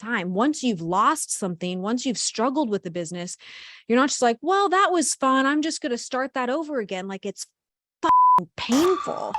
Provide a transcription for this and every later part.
time. Once you've lost something, once you've struggled with the business, you're not just like, well, that was fun, I'm just going to start that over again. Like, it's painful.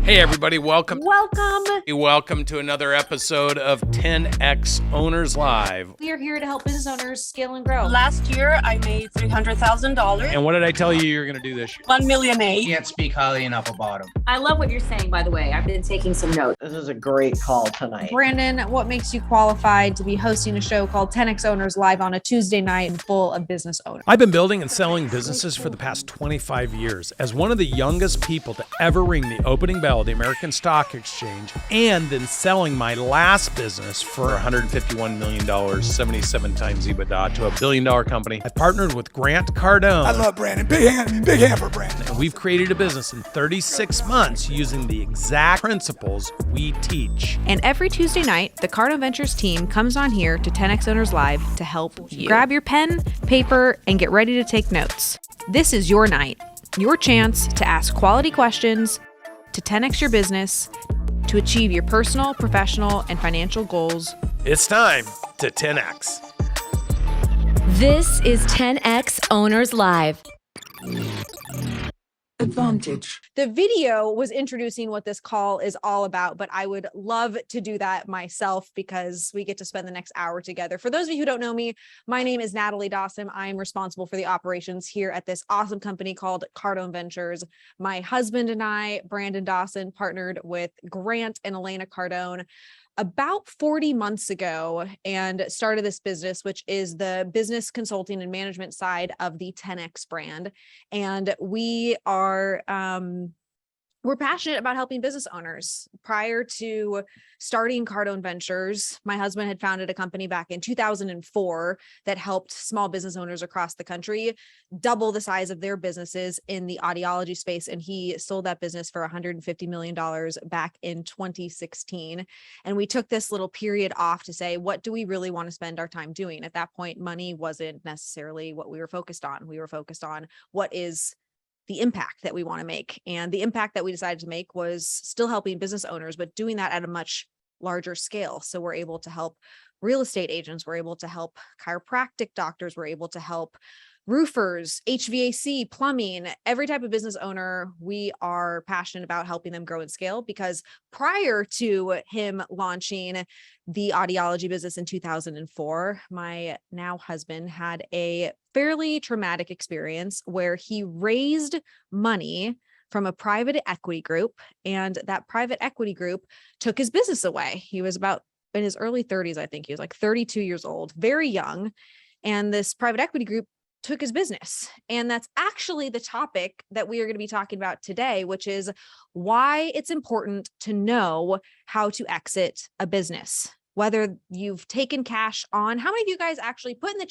Hey everybody, welcome. Welcome to another episode of 10X Owners Live. We are here to help business owners scale and grow. Last year, I made $300,000. And what did I tell you you're going to do this year? 1 million. Can't speak highly enough about him. I love what you're saying, by the way. I've been taking some notes. This is a great call tonight. Brandon, what makes you qualified to be hosting a show called 10X Owners Live on a Tuesday night full of business owners? I've been building and selling businesses for the past 25 years. As one of the youngest people to ever ring the opening bell of the American Stock Exchange, and then selling my last business for $151 million, 77 times EBITDA, to $1 billion company, I partnered with Cardone. I love Brandon. Big hand for Brandon. And we've created a business in 36 months using the exact principles we teach. And every Tuesday night, the Cardone Ventures team comes on here to 10X Owners Live to help you. Grab your pen, paper, and get ready to take notes. This is your night, your chance to ask quality questions, to 10X your business, to achieve your personal, professional, and financial goals. It's time to 10X. This is 10X Owners Live. Advantage. The video was introducing what this call is all about, but I would love to do that myself because we get to spend the next hour together. For those of you who don't know me, my name is Natalie Dawson. I am responsible for the operations here at this awesome company called Cardone Ventures. My husband and I, Brandon Dawson, partnered with Grant and Elena Cardone about 40 months ago and started this business, which is the business consulting and management side of the 10X brand. And we are, we're passionate about helping business owners. Prior to starting Cardone Ventures, my husband had founded a company back in 2004 that helped small business owners across the country double the size of their businesses in the audiology space. And he sold that business for $150 million back in 2016. And we took this little period off to say, what do we really want to spend our time doing? At that point, money wasn't necessarily what we were focused on. We were focused on what is the impact that we want to make. And the impact that we decided to make was still helping business owners, but doing that at a much larger scale. So we're able to help real estate agents. We're able to help chiropractic doctors. We're able to help roofers, HVAC, plumbing, every type of business owner. We are passionate about helping them grow and scale, because prior to him launching the audiology business in 2004, my now husband had a fairly traumatic experience where he raised money from a private equity group, and that private equity group took his business away. He was about in his early 30s. I think he was like 32 years old, very young. And this private equity group took his business. And that's actually the topic that we are going to be talking about today, which is why it's important to know how to exit a business. Whether you've taken cash on, how many of you guys actually put in the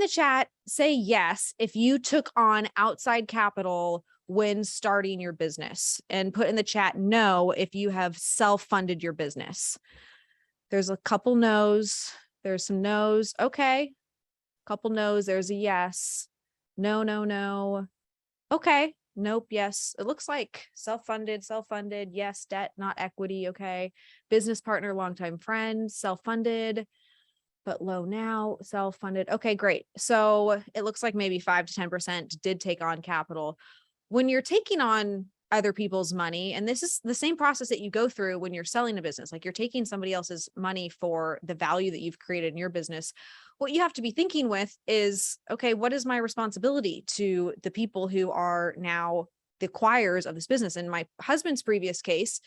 chat, say yes, if you took on outside capital when starting your business, and put in the chat no, if you have self-funded your business. There's a couple no's. There's some no's. Okay. Couple no's, there's a yes. No. Okay. Nope. Yes. It looks like self-funded, yes. Debt, not equity. Okay. Business partner, longtime friend, self-funded, but low now, self-funded. Okay, great. So it looks like maybe 5 to 10% did take on capital. When you're taking on other people's money, and this is the same process that you go through when you're selling a business, like you're taking somebody else's money for the value that you've created in your business. What you have to be thinking with is, okay, what is my responsibility to the people who are now the acquirers of this business? In my husband's previous case,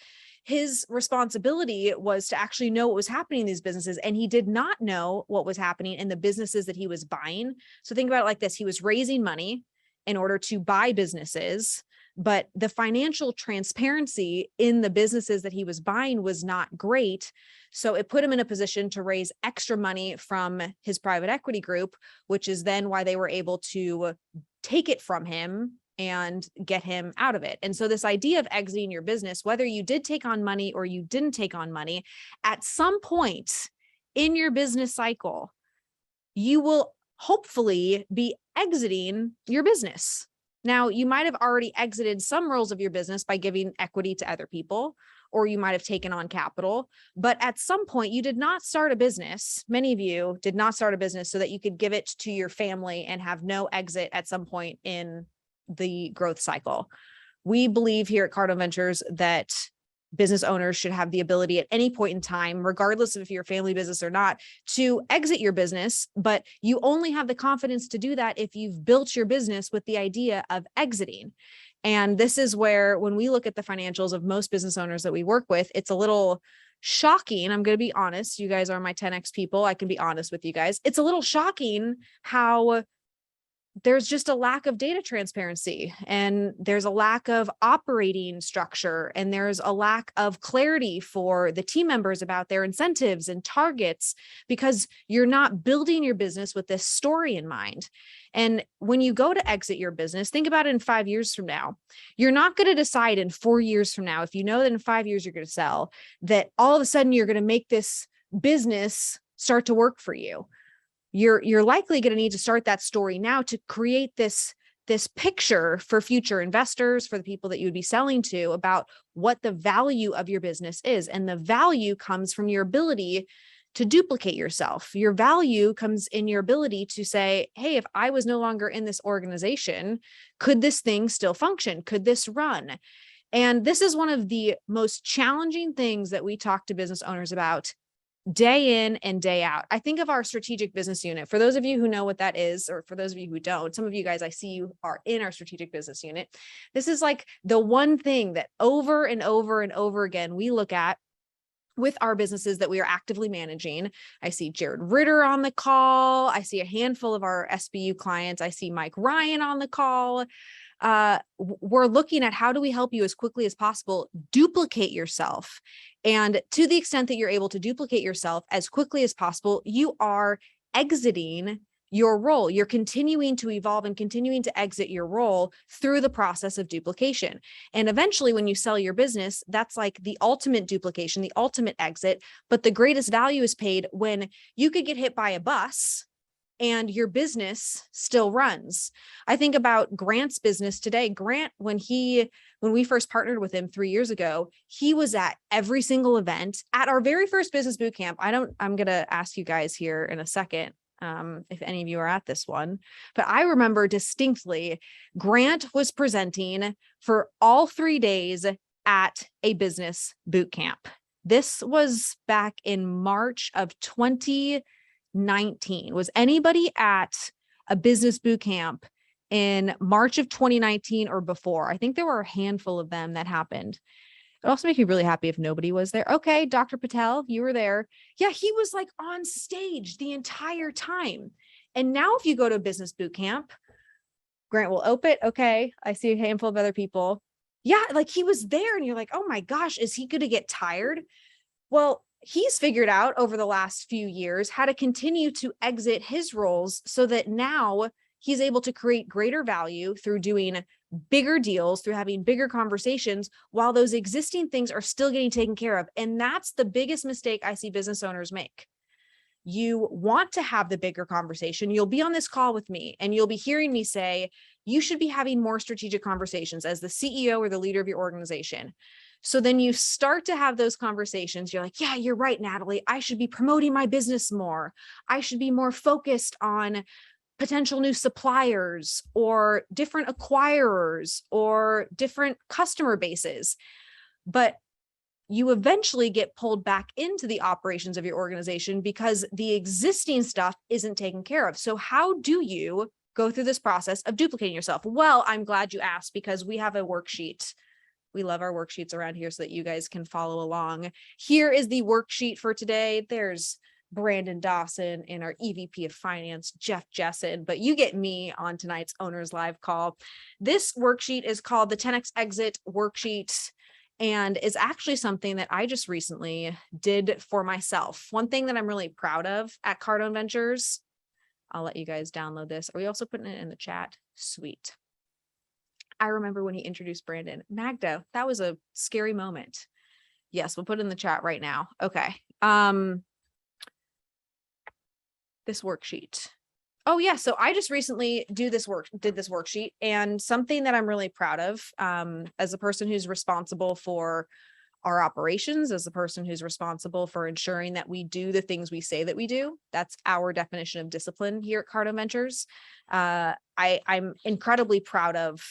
his responsibility was to actually know what was happening in these businesses. And he did not know what was happening in the businesses that he was buying. So think about it like this. He was raising money in order to buy businesses, but the financial transparency in the businesses that he was buying was not great. So it put him in a position to raise extra money from his private equity group, which is then why they were able to take it from him and get him out of it. And so this idea of exiting your business, whether you did take on money or you didn't take on money, at some point in your business cycle, you will hopefully be exiting your business. Now, you might have already exited some roles of your business by giving equity to other people, or you might have taken on capital. But at some point, you did not start a business. Many of you did not start a business so that you could give it to your family and have no exit at some point in the growth cycle. We believe here at Cardone Ventures that business owners should have the ability at any point in time, regardless of if you're a family business or not, to exit your business. But you only have the confidence to do that if you've built your business with the idea of exiting. And this is where, when we look at the financials of most business owners that we work with, it's a little shocking. I'm going to be honest. You guys are my 10X people. I can be honest with you guys. It's a little shocking how there's just a lack of data transparency, and there's a lack of operating structure, and there's a lack of clarity for the team members about their incentives and targets, because you're not building your business with this story in mind. And when you go to exit your business, think about it in 5 years from now. You're not going to decide in 4 years from now, if you know that in 5 years you're going to sell, that all of a sudden you're going to make this business start to work for you. You're likely going to need to start that story now to create this picture for future investors, for the people that you would be selling to, about what the value of your business is. And the value comes from your ability to duplicate yourself. Your value comes in your ability to say, hey, if I was no longer in this organization, could this thing still function? Could this run? And this is one of the most challenging things that we talk to business owners about day in and day out. I think of our strategic business unit. For those of you who know what that is, or for those of you who don't, some of you guys I see you are in our strategic business unit. This is like the one thing that over and over and over again we look at with our businesses that we are actively managing. I see Jared Ritter on the call. I see a handful of our SBU clients. I see Mike Ryan on the call. We're looking at, how do we help you as quickly as possible duplicate yourself? And to the extent that you're able to duplicate yourself as quickly as possible, you are exiting your role. You're continuing to evolve and continuing to exit your role through the process of duplication. And eventually, when you sell your business, that's like the ultimate duplication, the ultimate exit. But the greatest value is paid when you could get hit by a bus and your business still runs. I think about Grant's business today. Grant, when we first partnered with him 3 years ago, he was at every single event. At our very first business boot camp, I'm going to ask you guys here in a second if any of you are at this one, but I remember distinctly Grant was presenting for all 3 days at a business boot camp. This was back in March of 2019. Was anybody at a business boot camp in March of 2019 or before? I think there were a handful of them that happened. It also makes me really happy if nobody was there. Okay, Dr. Patel, you were there. Yeah, he was like on stage the entire time. And now if you go to a business boot camp, Grant will open it. Okay, I see a handful of other people. Yeah, like he was there and you're like, oh my gosh, is he going to get tired? Well, he's figured out over the last few years how to continue to exit his roles so that now he's able to create greater value through doing bigger deals, through having bigger conversations, while those existing things are still getting taken care of. And that's the biggest mistake I see business owners make. You want to have the bigger conversation. You'll be on this call with me and you'll be hearing me say, you should be having more strategic conversations as the CEO or the leader of your organization. So then you start to have those conversations. You're like, yeah, you're right, Natalie. I should be promoting my business more. I should be more focused on potential new suppliers or different acquirers or different customer bases. But you eventually get pulled back into the operations of your organization because the existing stuff isn't taken care of. So how do you go through this process of duplicating yourself? Well, I'm glad you asked, because we have a worksheet. We love our worksheets around here so that you guys can follow along. Here is the worksheet for today. There's Brandon Dawson and our EVP of Finance, Jeff Jessen, but you get me on tonight's Owners Live call. This worksheet is called the 10X Exit Worksheet and is actually something that I just recently did for myself. One thing that I'm really proud of at Cardone Ventures, I'll let you guys download this. Are we also putting it in the chat? Sweet. I remember when he introduced Brandon. Magda, that was a scary moment. Yes, we'll put it in the chat right now. Okay. This worksheet. Oh yeah, so I just recently did this worksheet, and something that I'm really proud of as a person who's responsible for our operations as the person who's responsible for ensuring that we do the things we say that we do. That's our definition of discipline here at Cardone Ventures. I'm incredibly proud of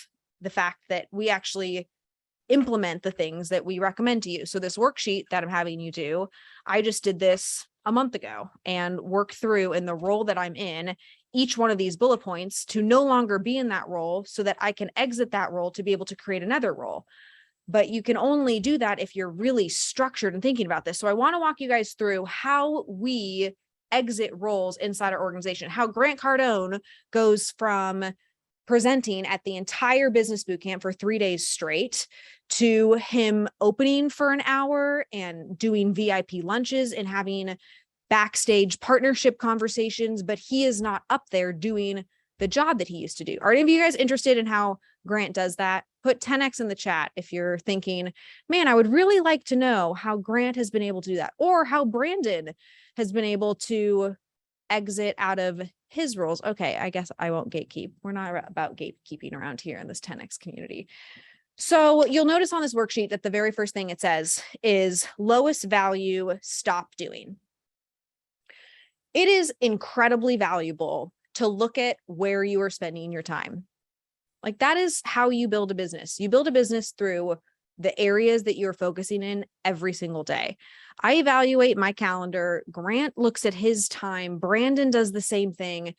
the fact that we actually implement the things that we recommend to you. So this worksheet that I'm having you do, I just did this a month ago and work through in the role that I'm in each one of these bullet points to no longer be in that role so that I can exit that role to be able to create another role. But you can only do that if you're really structured and thinking about this. So I want to walk you guys through how we exit roles inside our organization, how Grant Cardone goes from presenting at the entire business boot camp for 3 days straight to him opening for an hour and doing VIP lunches and having backstage partnership conversations, but he is not up there doing the job that he used to do. Are any of you guys interested in how Grant does that? Put 10x in the chat if you're thinking, man, I would really like to know how Grant has been able to do that, or how Brandon has been able to exit out of his roles. Okay, I guess I won't gatekeep. We're not about gatekeeping around here in this 10x community. So you'll notice on this worksheet that the very first thing it says is lowest value, stop doing. It is incredibly valuable to look at where you are spending your time. Like, that is how you build a business. You build a business through the areas that you're focusing in every single day. I evaluate my calendar. Grant looks at his time. Brandon does the same thing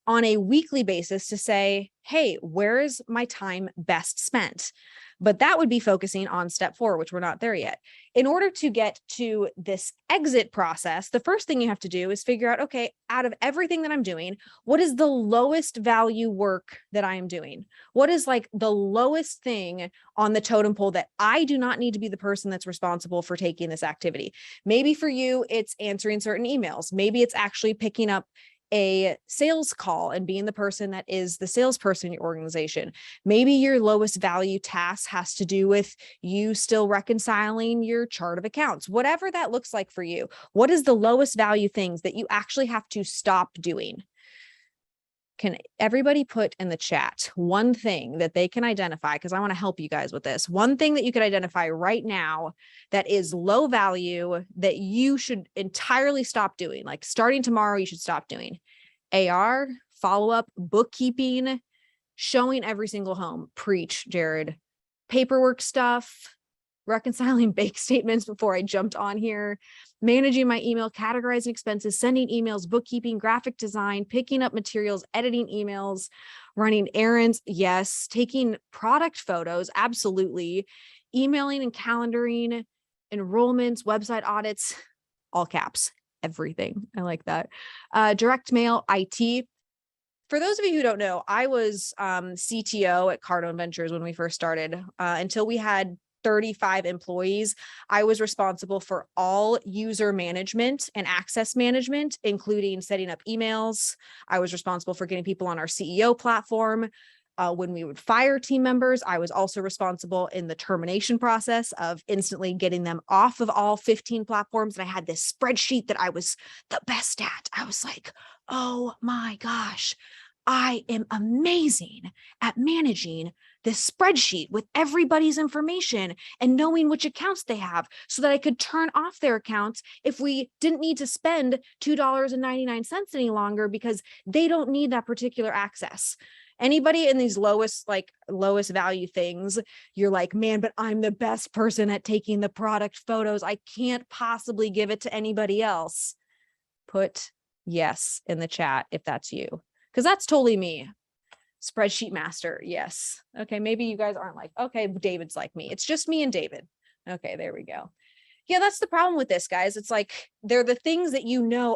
on a weekly basis to say, hey, where is my time best spent? But that would be focusing on step 4, which we're not there yet. In order to get to this exit process, the first thing you have to do is figure out, okay, out of everything that I'm doing, what is the lowest value work that I am doing? What is like the lowest thing on the totem pole that I do not need to be the person that's responsible for taking this activity? Maybe for you, it's answering certain emails. Maybe it's actually picking up a sales call and being the person that is the salesperson in your organization. Maybe your lowest value task has to do with you still reconciling your chart of accounts, whatever that looks like for you. What is the lowest value things that you actually have to stop doing? Can everybody put in the chat one thing that they can identify? Because I want to help you guys with this. One thing that you could identify right now that is low value that you should entirely stop doing. Like, starting tomorrow, you should stop doing AR, follow-up, bookkeeping, showing every single home. Preach, Jared. Paperwork stuff, reconciling bank statements before I jumped on here, managing my email, categorizing expenses, sending emails, bookkeeping, graphic design, picking up materials, editing emails, running errands. Yes. Taking product photos. Absolutely. Emailing and calendaring, enrollments, website audits, all caps, everything. I like that. Direct mail, IT. For those of you who don't know, I was CTO at Cardone Ventures when we first started. Until we had 35 employees, I was responsible for all user management and access management, including setting up emails. I was responsible for getting people on our CEO platform. When we would fire team members, I was also responsible in the termination process of instantly getting them off of all 15 platforms. And I had this spreadsheet that I was the best at. I was like, oh my gosh, I am amazing at managing this spreadsheet with everybody's information and knowing which accounts they have so that I could turn off their accounts if we didn't need to spend $2.99 any longer because they don't need that particular access. Anybody in these lowest value things, you're like, man, but I'm the best person at taking the product photos. I can't possibly give it to anybody else. Put yes in the chat if that's you, because that's totally me. Spreadsheet master. Yes. Okay. Maybe you guys aren't like, okay, David's like me. It's just me and David. Okay. There we go. Yeah. That's the problem with this, guys. It's like, they're the things that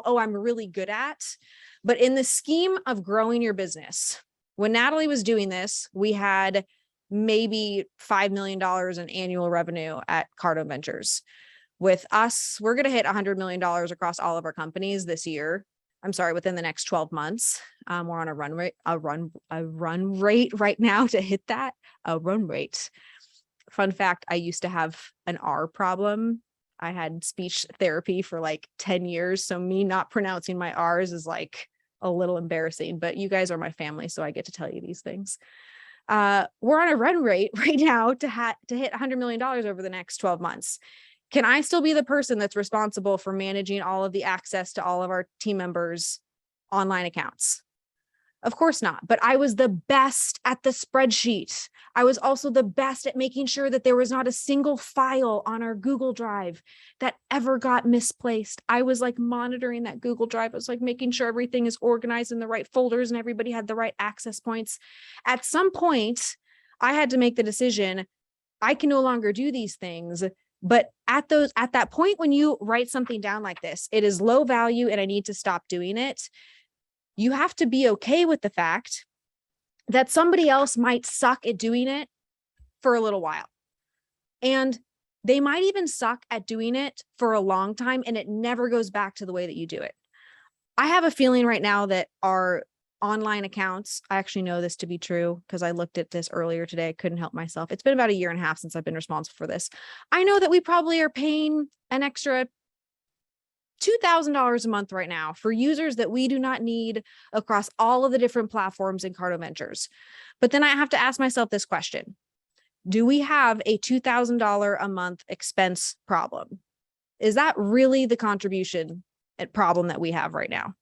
oh, I'm really good at. But in the scheme of growing your business, when Natalie was doing this, we had maybe $5 million in annual revenue at Cardone Ventures. With us, we're going to hit $100 million across all of our companies this year. I'm sorry, within the next 12 months. We're on a run rate right now to hit that. A run rate. Fun fact, I used to have an R problem. I had speech therapy for like 10 years. So me not pronouncing my R's is like a little embarrassing, but you guys are my family, so I get to tell you these things. We're on a run rate right now to hit $100 million over the next 12 months. Can I still be the person that's responsible for managing all of the access to all of our team members' online accounts? Of course not. But I was the best at the spreadsheet. I was also the best at making sure that there was not a single file on our Google Drive that ever got misplaced. I was like monitoring that Google Drive. I was like making sure everything is organized in the right folders and everybody had the right access points. At some point, I had to make the decision, I can no longer do these things. But at that point, when you write something down like this, it is low value and I need to stop doing it. You have to be okay with the fact that somebody else might suck at doing it for a little while. And they might even suck at doing it for a long time, and it never goes back to the way that you do it. I have a feeling right now that our online accounts, I actually know this to be true because I looked at this earlier today. I couldn't help myself. It's been about a year and a half since I've been responsible for this. I know that we probably are paying an extra $2,000 a month right now for users that we do not need across all of the different platforms in Cardone Ventures. But then I have to ask myself this question. Do we have a $2,000 a month expense problem? Is that really the contribution and problem that we have right now?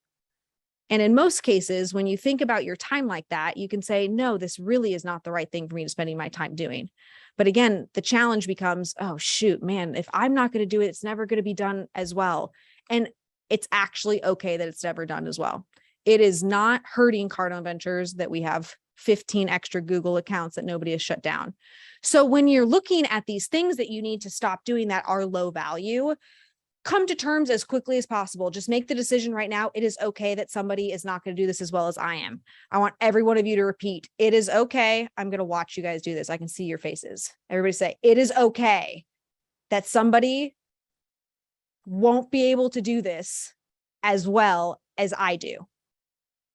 And in most cases, when you think about your time like that, you can say, no, this really is not the right thing for me to spending my time doing. But again, the challenge becomes, oh, shoot, man, if I'm not going to do it, it's never going to be done as well. And it's actually okay that it's never done as well. It is not hurting Cardone Ventures that we have 15 extra Google accounts that nobody has shut down. So when you're looking at these things that you need to stop doing that are low value, come to terms as quickly as possible. Just make the decision right now. It is okay that somebody is not going to do this as well as I am. I want every one of you to repeat, it is okay. I'm going to watch you guys do this. I can see your faces. Everybody say, it is okay that somebody won't be able to do this as well as I do.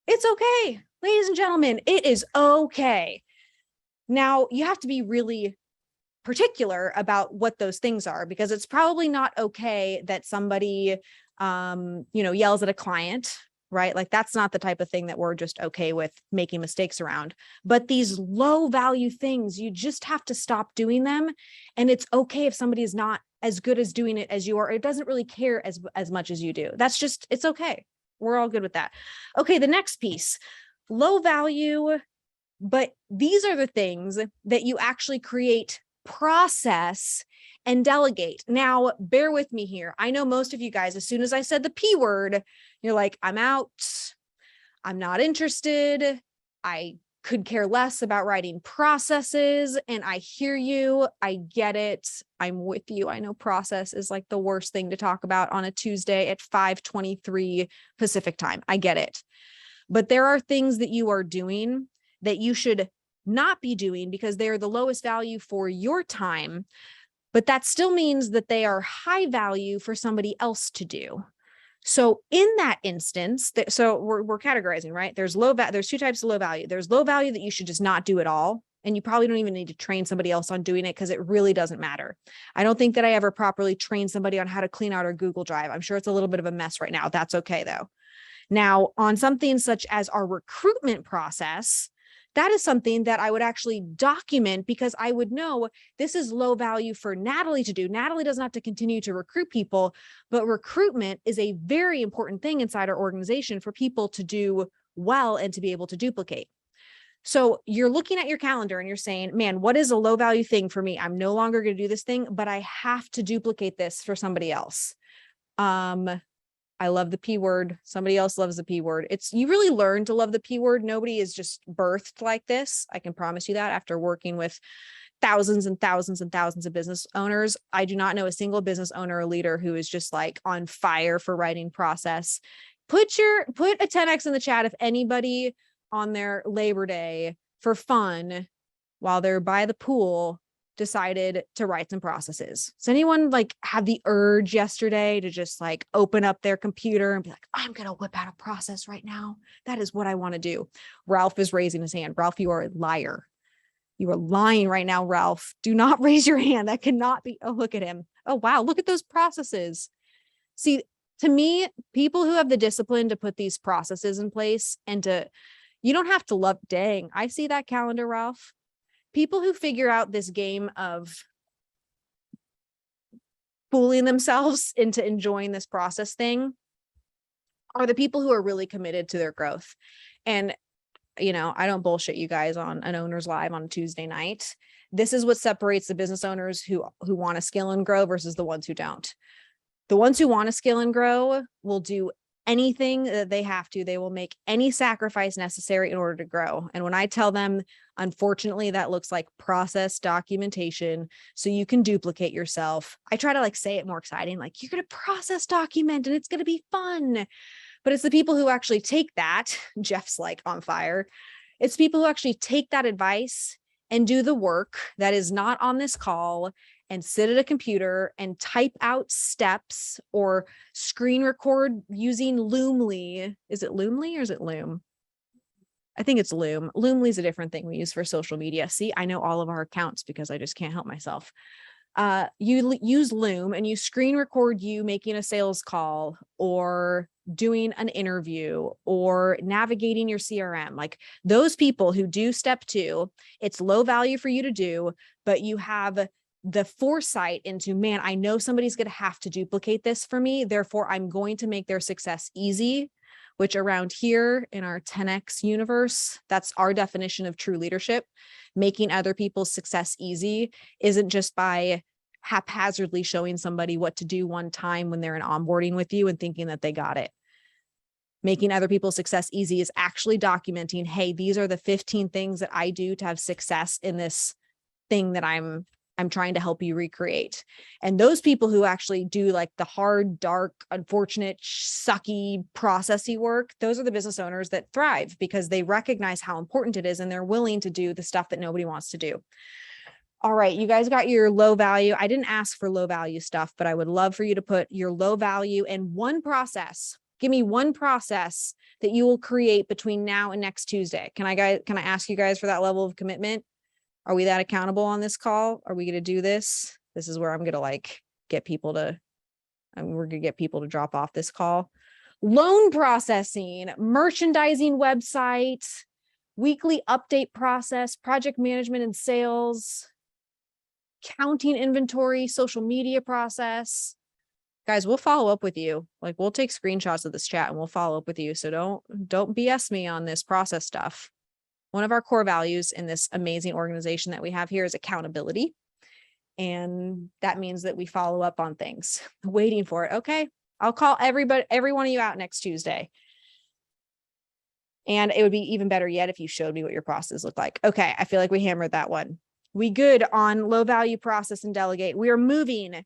It's okay, ladies and gentlemen, it is okay. Now, you have to be really particular about what those things are, because it's probably not okay that somebody, yells at a client, right? Like that's not the type of thing that we're just okay with making mistakes around. But these low value things, you just have to stop doing them. And it's okay if somebody is not as good as doing it as you are. It doesn't really care as much as you do. That's just, it's okay. We're all good with that. Okay, the next piece, low value, but these are the things that you actually create process and delegate. Now, bear with me here. I know most of you guys, as soon as I said the P word, you're like, I'm out. I'm not interested. I could care less about writing processes. And I hear you. I get it. I'm with you. I know process is like the worst thing to talk about on a Tuesday at 5:23 Pacific time. I get it. But there are things that you are doing that you should not be doing because they're the lowest value for your time, but that still means that they are high value for somebody else to do. So in that instance, so we're categorizing, right? There's two types of low value. There's low value that you should just not do at all. And you probably don't even need to train somebody else on doing it because it really doesn't matter. I don't think that I ever properly trained somebody on how to clean out our Google Drive. I'm sure it's a little bit of a mess right now. That's okay though. Now, on something such as our recruitment process, that is something that I would actually document because I would know this is low value for Natalie to do. Natalie doesn't have to continue to recruit people, but recruitment is a very important thing inside our organization for people to do well and to be able to duplicate. So you're looking at your calendar and you're saying, man, what is a low value thing for me? I'm no longer going to do this thing, but I have to duplicate this for somebody else. I love the P word. Somebody else loves the P word. You really learn to love the P word. Nobody is just birthed like this. I can promise you that after working with thousands and thousands and thousands of business owners. I do not know a single business owner or leader who is just like on fire for writing process. Put a 10X in the chat if anybody on their Labor Day for fun while they're by the pool decided to write some processes. Does anyone like have the urge yesterday to just like open up their computer and be like, I'm going to whip out a process right now. That is what I want to do. Ralph is raising his hand. Ralph, you are a liar. You are lying right now, Ralph. Do not raise your hand. That cannot be. Oh, look at him. Oh, wow. Look at those processes. See, to me, people who have the discipline to put these processes in place and you don't have to love, dang, I see that calendar, Ralph. people who figure out this game of fooling themselves into enjoying this process thing are the people who are really committed to their growth. And, I don't bullshit you guys on an owner's live on a Tuesday night. This is what separates the business owners who want to scale and grow versus the ones who don't. The ones who want to scale and grow will do anything that they have to. They will make any sacrifice necessary in order to grow. And when I tell them, unfortunately, that looks like process documentation so you can duplicate yourself, I try to say it more exciting, like you're going to process document and it's going to be fun. But it's the people who actually take that, Jeff's on fire. It's people who actually take that advice and do the work that is not on this call and sit at a computer and type out steps or screen record using Loomly. Is it Loomly or is it Loom? I think it's Loom. Loomly is a different thing we use for social media. See, I know all of our accounts because I just can't help myself. You use Loom and you screen record you making a sales call or doing an interview or navigating your CRM. Those people who do step 2, it's low value for you to do, but you have the foresight into, man, I know somebody's going to have to duplicate this for me. Therefore, I'm going to make their success easy, which around here in our 10X universe, that's our definition of true leadership. Making other people's success easy isn't just by haphazardly showing somebody what to do one time when they're in onboarding with you and thinking that they got it. Making other people's success easy is actually documenting, hey, these are the 15 things that I do to have success in this thing that I'm trying to help you recreate. And those people who actually do the hard, dark, unfortunate, sucky, processy work, those are the business owners that thrive because they recognize how important it is and they're willing to do the stuff that nobody wants to do. All right, you guys got your low value. I didn't ask for low value stuff, but I would love for you to put your low value and one process. Give me one process that you will create between now and next Tuesday. Can I ask you guys for that level of commitment? Are we that accountable on this call? Are we going to do this? This is where I'm going to get people to, we're going to get people to drop off this call. Loan processing, merchandising website, weekly update process, project management and sales, counting inventory, social media process. Guys, we'll follow up with you. We'll take screenshots of this chat and we'll follow up with you. So don't BS me on this process stuff. One of our core values in this amazing organization that we have here is accountability. And that means that we follow up on things. Waiting for it. Okay. I'll call every one of you out next Tuesday. And it would be even better yet if you showed me what your process looked like. Okay. I feel like we hammered that one. We good on low value process and delegate. We are moving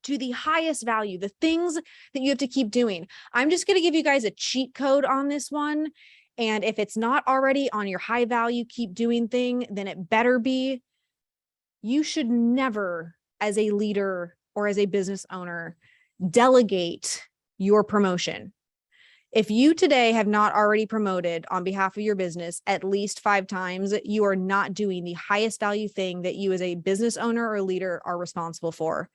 to the highest value, the things that you have to keep doing. I'm just going to give you guys a cheat code on this one. And if it's not already on your high value, keep doing thing, then it better be. You should never, as a leader or as a business owner, delegate your promotion. If you today have not already promoted on behalf of your business at least 5 times, you are not doing the highest value thing that you as a business owner or leader are responsible for.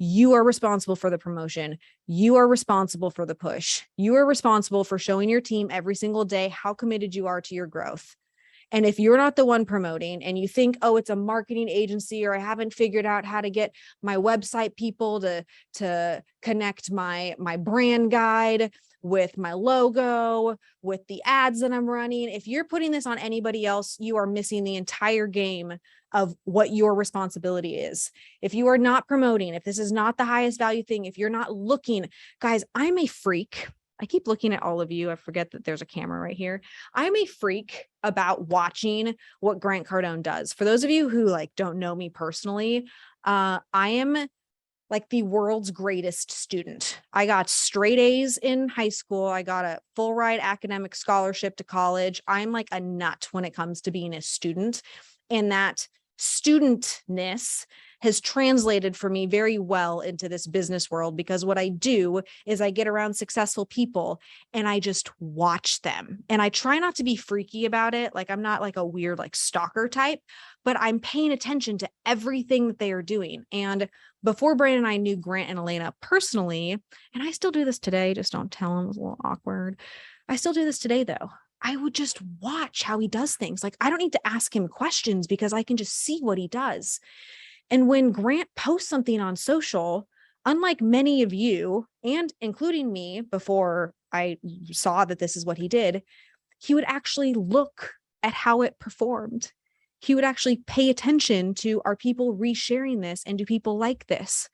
You are responsible for the promotion. You are responsible for the push. You are responsible for showing your team every single day how committed you are to your growth. And if you're not the one promoting and you think, oh, it's a marketing agency, or I haven't figured out how to get my website people to connect my brand guide with my logo, with the ads that I'm running, if you're putting this on anybody else, you are missing the entire game of what your responsibility is. If you are not promoting, if this is not the highest value thing, if you're not looking, guys, I'm a freak. I keep looking at all of you. I forget that there's a camera right here. I'm a freak about watching what Grant Cardone does. For those of you who don't know me personally, I am the world's greatest student. I got straight A's in high school. I got a full ride academic scholarship to college. I'm a nut when it comes to being a student. And that studentness has translated for me very well into this business world, because what I do is I get around successful people and I just watch them. And I try not to be freaky about it. I'm not a weird stalker type, but I'm paying attention to everything that they are doing. And before Brandon and I knew Grant and Elena personally, and I still do this today, just don't tell them, it was a little awkward. I still do this today though. I would just watch how he does things. Like, I don't need to ask him questions because I can just see what he does. And when Grant posts something on social, unlike many of you, and including me before I saw that this is what he did, he would actually look at how it performed. He would actually pay attention to, are people resharing this and do people like this?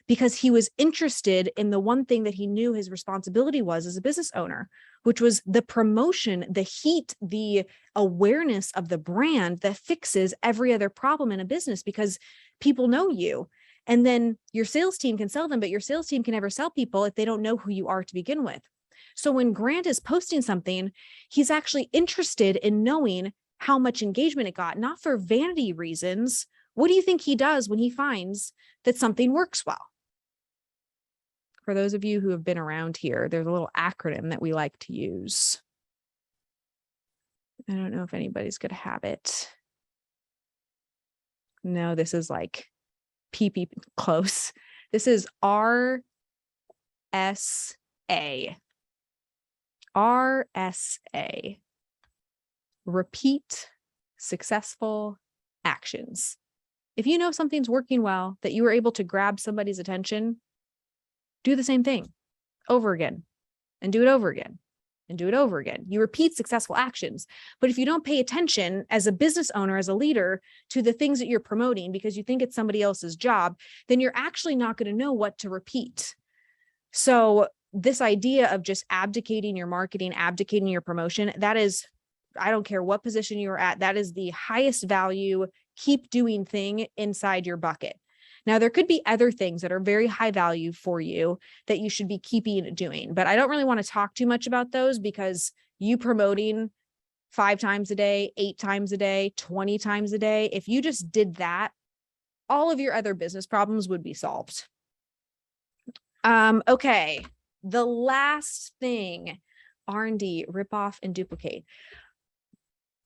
Because he was interested in the one thing that he knew his responsibility was as a business owner, which was the promotion, the heat, the awareness of the brand that fixes every other problem in a business because people know you. And then your sales team can sell them, but your sales team can never sell people if they don't know who you are to begin with. So when Grant is posting something, he's actually interested in knowing how much engagement it got, not for vanity reasons. What do you think he does when he finds that something works well? For those of you who have been around here, there's a little acronym that we like to use. I don't know if anybody's going to have it. No, this is like PP close. This is RSA. RSA. Repeat successful actions. If you know something's working well, that you were able to grab somebody's attention, do the same thing over again and do it over again and do it over again. You repeat successful actions. But if you don't pay attention as a business owner, as a leader, to the things that you're promoting because you think it's somebody else's job, then you're actually not going to know what to repeat. So this idea of just abdicating your marketing, abdicating your promotion, that is, I don't care what position you're at, that is the highest value, keep doing thing inside your bucket. Now, there could be other things that are very high value for you that you should be keeping doing, but I don't really want to talk too much about those because you promoting 5 times a day, 8 times a day, 20 times a day, if you just did that, all of your other business problems would be solved. Okay, the last thing, R&D, rip off and duplicate.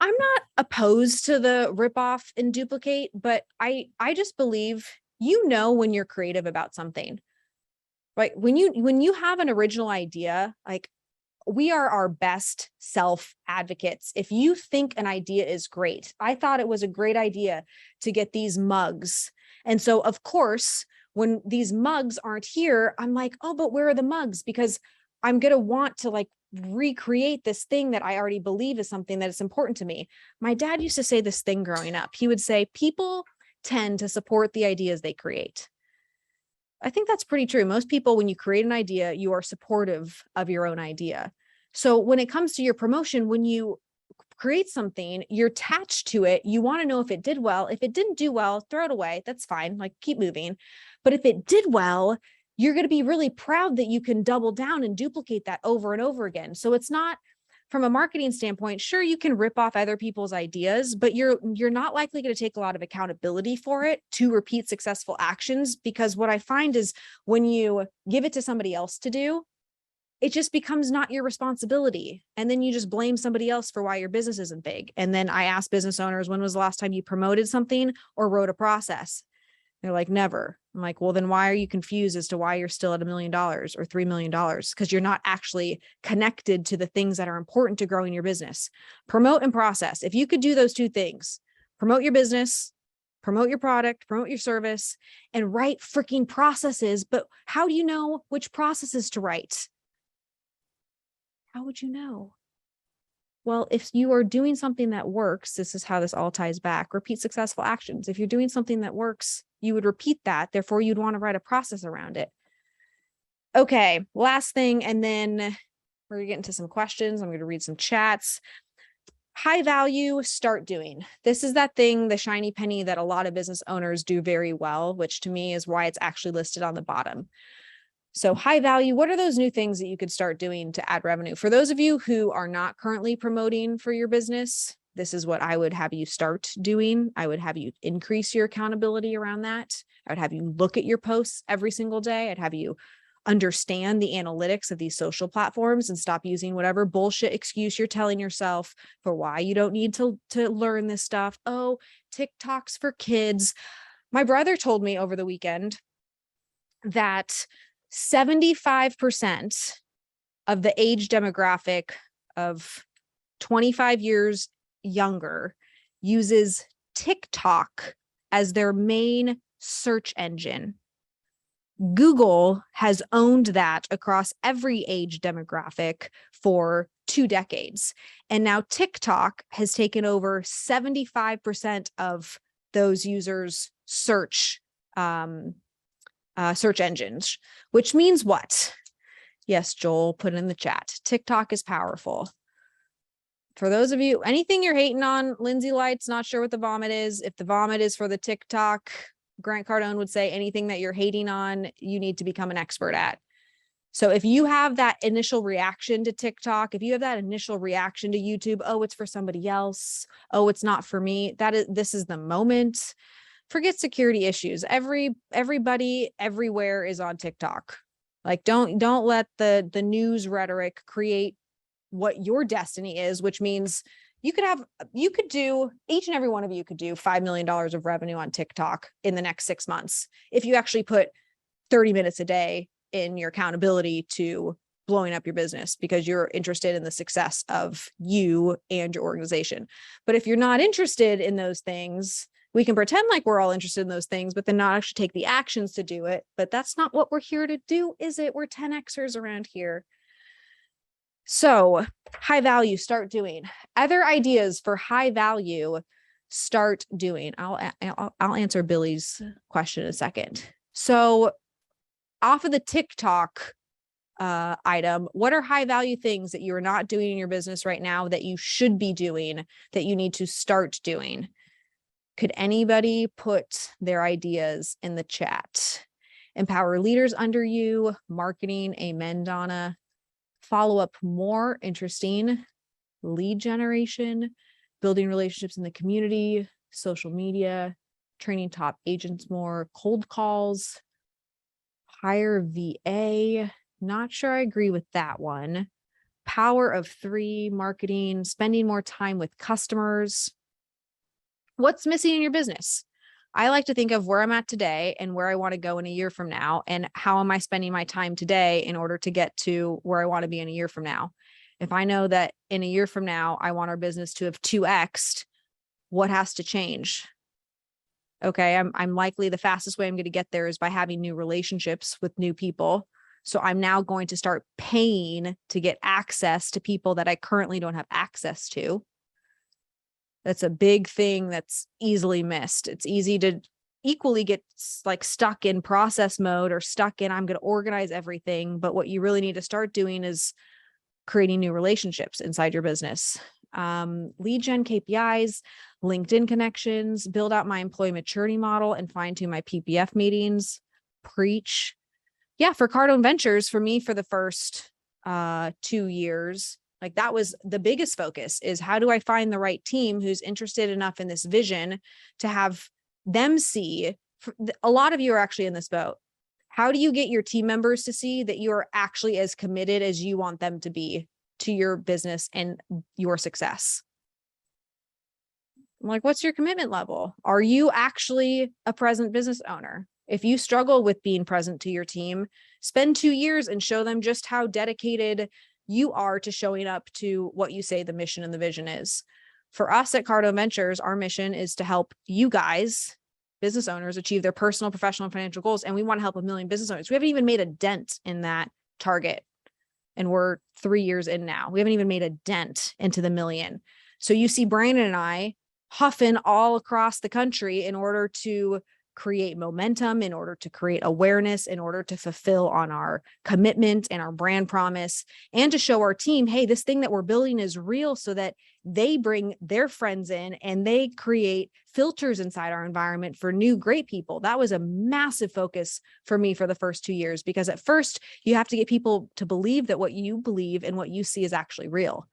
I'm not opposed to the rip off and duplicate, but I just believe, when you're creative about something, right? When you have an original idea, like, we are our best self advocates. If you think an idea is great, I thought it was a great idea to get these mugs. And so of course, when these mugs aren't here, I'm like, oh, but where are the mugs? Because I'm going to want to like recreate this thing that I already believe is something that is important to me. My dad used to say this thing growing up. He would say, people tend to support the ideas they create. I think that's pretty true. Most people, when you create an idea, you are supportive of your own idea. So when it comes to your promotion, when you create something, you're attached to it. You want to know if it did well. If it didn't do well, throw it away. That's fine. Like, keep moving. But if it did well, you're going to be really proud that you can double down and duplicate that over and over again. So it's not, from a marketing standpoint, sure, you can rip off other people's ideas, but you're not likely going to take a lot of accountability for it to repeat successful actions. Because what I find is when you give it to somebody else to do, it just becomes not your responsibility. And then you just blame somebody else for why your business isn't big. And then I ask business owners, when was the last time you promoted something or wrote a process? They're like, never. I'm like, well, then why are you confused as to why you're still at $1 million or $3 million? Because you're not actually connected to the things that are important to growing your business. Promote and process. If you could do those two things, promote your business, promote your product, promote your service, and write freaking processes. But how do you know which processes to write? How would you know? Well, if you are doing something that works, this is how this all ties back. Repeat successful actions. If you're doing something that works, you would repeat that. Therefore, you'd want to write a process around it. Okay, last thing, and then we're going to get into some questions. I'm going to read some chats. High value, start doing. This is that thing, the shiny penny that a lot of business owners do very well, which to me is why it's actually listed on the bottom. So high value, what are those new things that you could start doing to add revenue? For those of you who are not currently promoting for your business, this is what I would have you start doing. I would have you increase your accountability around that. I would have you look at your posts every single day. I'd have you understand the analytics of these social platforms and stop using whatever bullshit excuse you're telling yourself for why you don't need to learn this stuff. Oh, TikTok's for kids. My brother told me over the weekend that 75% of the age demographic of 25 years younger, uses TikTok as their main search engine. Google has owned that across every age demographic for 2 decades. And now TikTok has taken over 75% of those users' search engines, which means what? Yes, Joel, put it in the chat. TikTok is powerful. For those of you, anything you're hating on, Lindsay Light's not sure what the vomit is. If the vomit is for the TikTok, Grant Cardone would say anything that you're hating on, you need to become an expert at. So if you have that initial reaction to TikTok, if you have that initial reaction to YouTube, oh, it's for somebody else. Oh, it's not for me. This is the moment. Forget security issues. Everybody everywhere is on TikTok. Like don't let the news rhetoric create what your destiny is, which means each and every one of you could do $5 million of revenue on TikTok in the next 6 months if you actually put 30 minutes a day in your accountability to blowing up your business because you're interested in the success of you and your organization. But if you're not interested in those things, we can pretend like we're all interested in those things, but then not actually take the actions to do it. But that's not what we're here to do, is it? We're 10Xers around here. So high value, start doing. Other ideas for high value, start doing. I'll answer Billy's question in a second. So off of the TikTok item, what are high value things that you are not doing in your business right now that you should be doing, that you need to start doing? Could anybody put their ideas in the chat? Empower leaders under you, marketing, amen, Donna. Follow up more, interesting. Lead generation, building relationships in the community, social media, training top agents more, cold calls, hire VA. Not sure I agree with that one. Power of 3, marketing, spending more time with customers. What's missing in your business? I like to think of where I'm at today and where I want to go in a year from now, and how am I spending my time today in order to get to where I want to be in a year from now. If I know that in a year from now, I want our business to have 2x'd, what has to change? Okay, I'm likely the fastest way I'm going to get there is by having new relationships with new people. So I'm now going to start paying to get access to people that I currently don't have access to. That's a big thing that's easily missed. It's easy to equally get like stuck in process mode or stuck in, I'm going to organize everything. But what you really need to start doing is creating new relationships inside your business. Lead gen KPIs, LinkedIn connections, build out my employee maturity model and fine tune my PPF meetings. Preach. Yeah. For Cardone Ventures, for me, for the first 2 years, like that was the biggest focus, is how do I find the right team who's interested enough in this vision to have them see. A lot of you are actually in this boat. How do you get your team members to see that you're actually as committed as you want them to be to your business and your success? I'm like, what's your commitment level? Are you actually a present business owner? If you struggle with being present to your team, spend 2 years and show them just how dedicated you are to showing up to what you say the mission and the vision is. For us at Cardone Ventures, our mission is to help you guys, business owners, achieve their personal, professional, and financial goals. And we want to help 1 million business owners. We haven't even made a dent in that target. And we're 3 years in now. We haven't even made a dent into the million. So you see Brandon and I huffing all across the country in order to create momentum, in order to create awareness, in order to fulfill on our commitment and our brand promise, and to show our team, hey, this thing that we're building is real, so that they bring their friends in and they create filters inside our environment for new great people. That was a massive focus for me for the first 2 years, because at first you have to get people to believe that what you believe and what you see is actually real.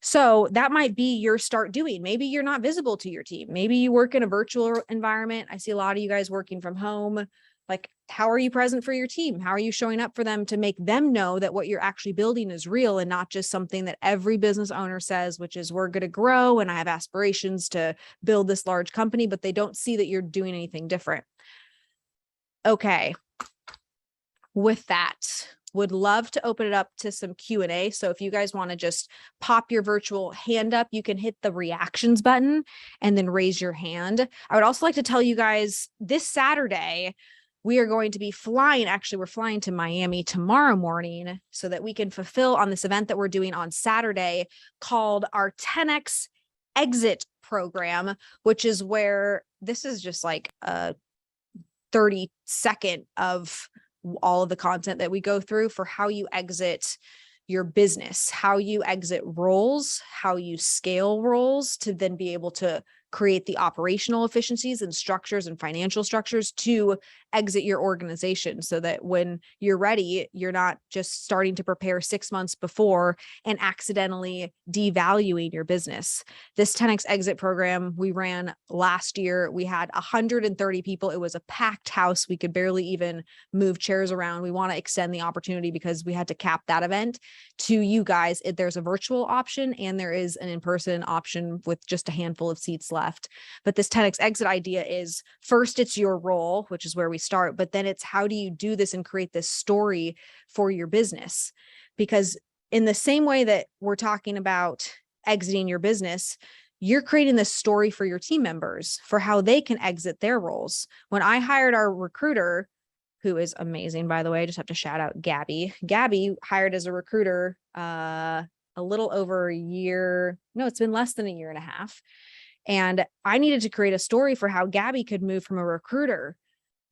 So that might be your start doing. Maybe you're not visible to your team. Maybe you work in a virtual environment. I see a lot of you guys working from home. Like, how are you present for your team? How are you showing up for them to make them know that what you're actually building is real and not just something that every business owner says, which is, we're going to grow and I have aspirations to build this large company, but they don't see that you're doing anything different. Okay. With that, Would love to open it up to some Q&A. So if you guys want to just pop your virtual hand up, you can hit the reactions button and then raise your hand. I would also like to tell you guys this Saturday, we are going to be flying. Actually, we're flying to Miami tomorrow morning so that we can fulfill on this event that we're doing on Saturday called our 10X Exit program, which is where this is just like a 30-second of all of the content that we go through for how you exit your business, how you exit roles, how you scale roles to then be able to create the operational efficiencies and structures and financial structures to exit your organization so that when you're ready, you're not just starting to prepare 6 months before and accidentally devaluing your business. This 10X exit program we ran last year, we had 130 people. It was a packed house. We could barely even move chairs around. We want to extend the opportunity because we had to cap that event to you guys. There's a virtual option and there is an in-person option with just a handful of seats left. But this 10X exit idea is first, it's your role, which is where we start, but then it's how do you do this and create this story for your business? Because in the same way that we're talking about exiting your business, you're creating this story for your team members for how they can exit their roles. When I hired our recruiter, who is amazing, by the way, I just have to shout out Gabby. Gabby hired as a recruiter a little over a year. No, it's been less than a year and a half. And I needed to create a story for how Gabby could move from a recruiter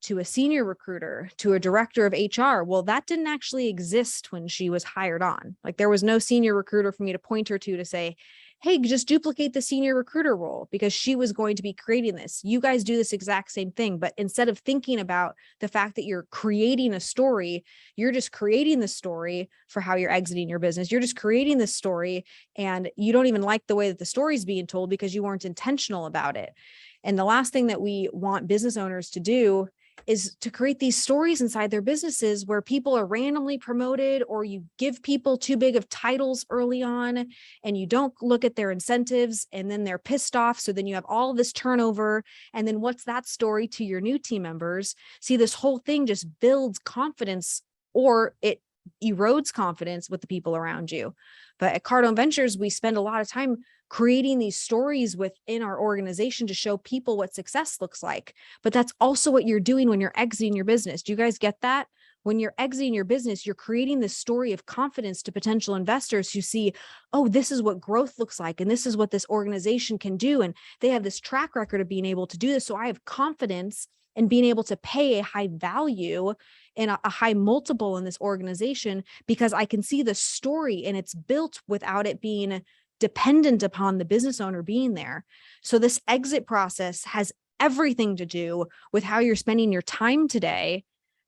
to a senior recruiter to a director of HR. Well, that didn't actually exist when she was hired on. Like there was no senior recruiter for me to point her to say, hey, just duplicate the senior recruiter role, because she was going to be creating this. You guys do this exact same thing, but instead of thinking about the fact that you're creating a story, you're just creating the story for how you're exiting your business. You're just creating this story and you don't even like the way that the story is being told because you weren't intentional about it. And the last thing that we want business owners to do is to create these stories inside their businesses where people are randomly promoted, or you give people too big of titles early on and you don't look at their incentives and then they're pissed off. So then you have all this turnover. And then what's that story to your new team members? See, this whole thing just builds confidence, or it erodes confidence with the people around you. But at Cardone Ventures, we spend a lot of time creating these stories within our organization to show people what success looks like. But that's also what you're doing when you're exiting your business. Do you guys get that? When you're exiting your business, you're creating this story of confidence to potential investors who see, oh, this is what growth looks like. And this is what this organization can do. And they have this track record of being able to do this. So I have confidence in being able to pay a high value and a high multiple in this organization because I can see the story and it's built without it being dependent upon the business owner being there. So this exit process has everything to do with how you're spending your time today,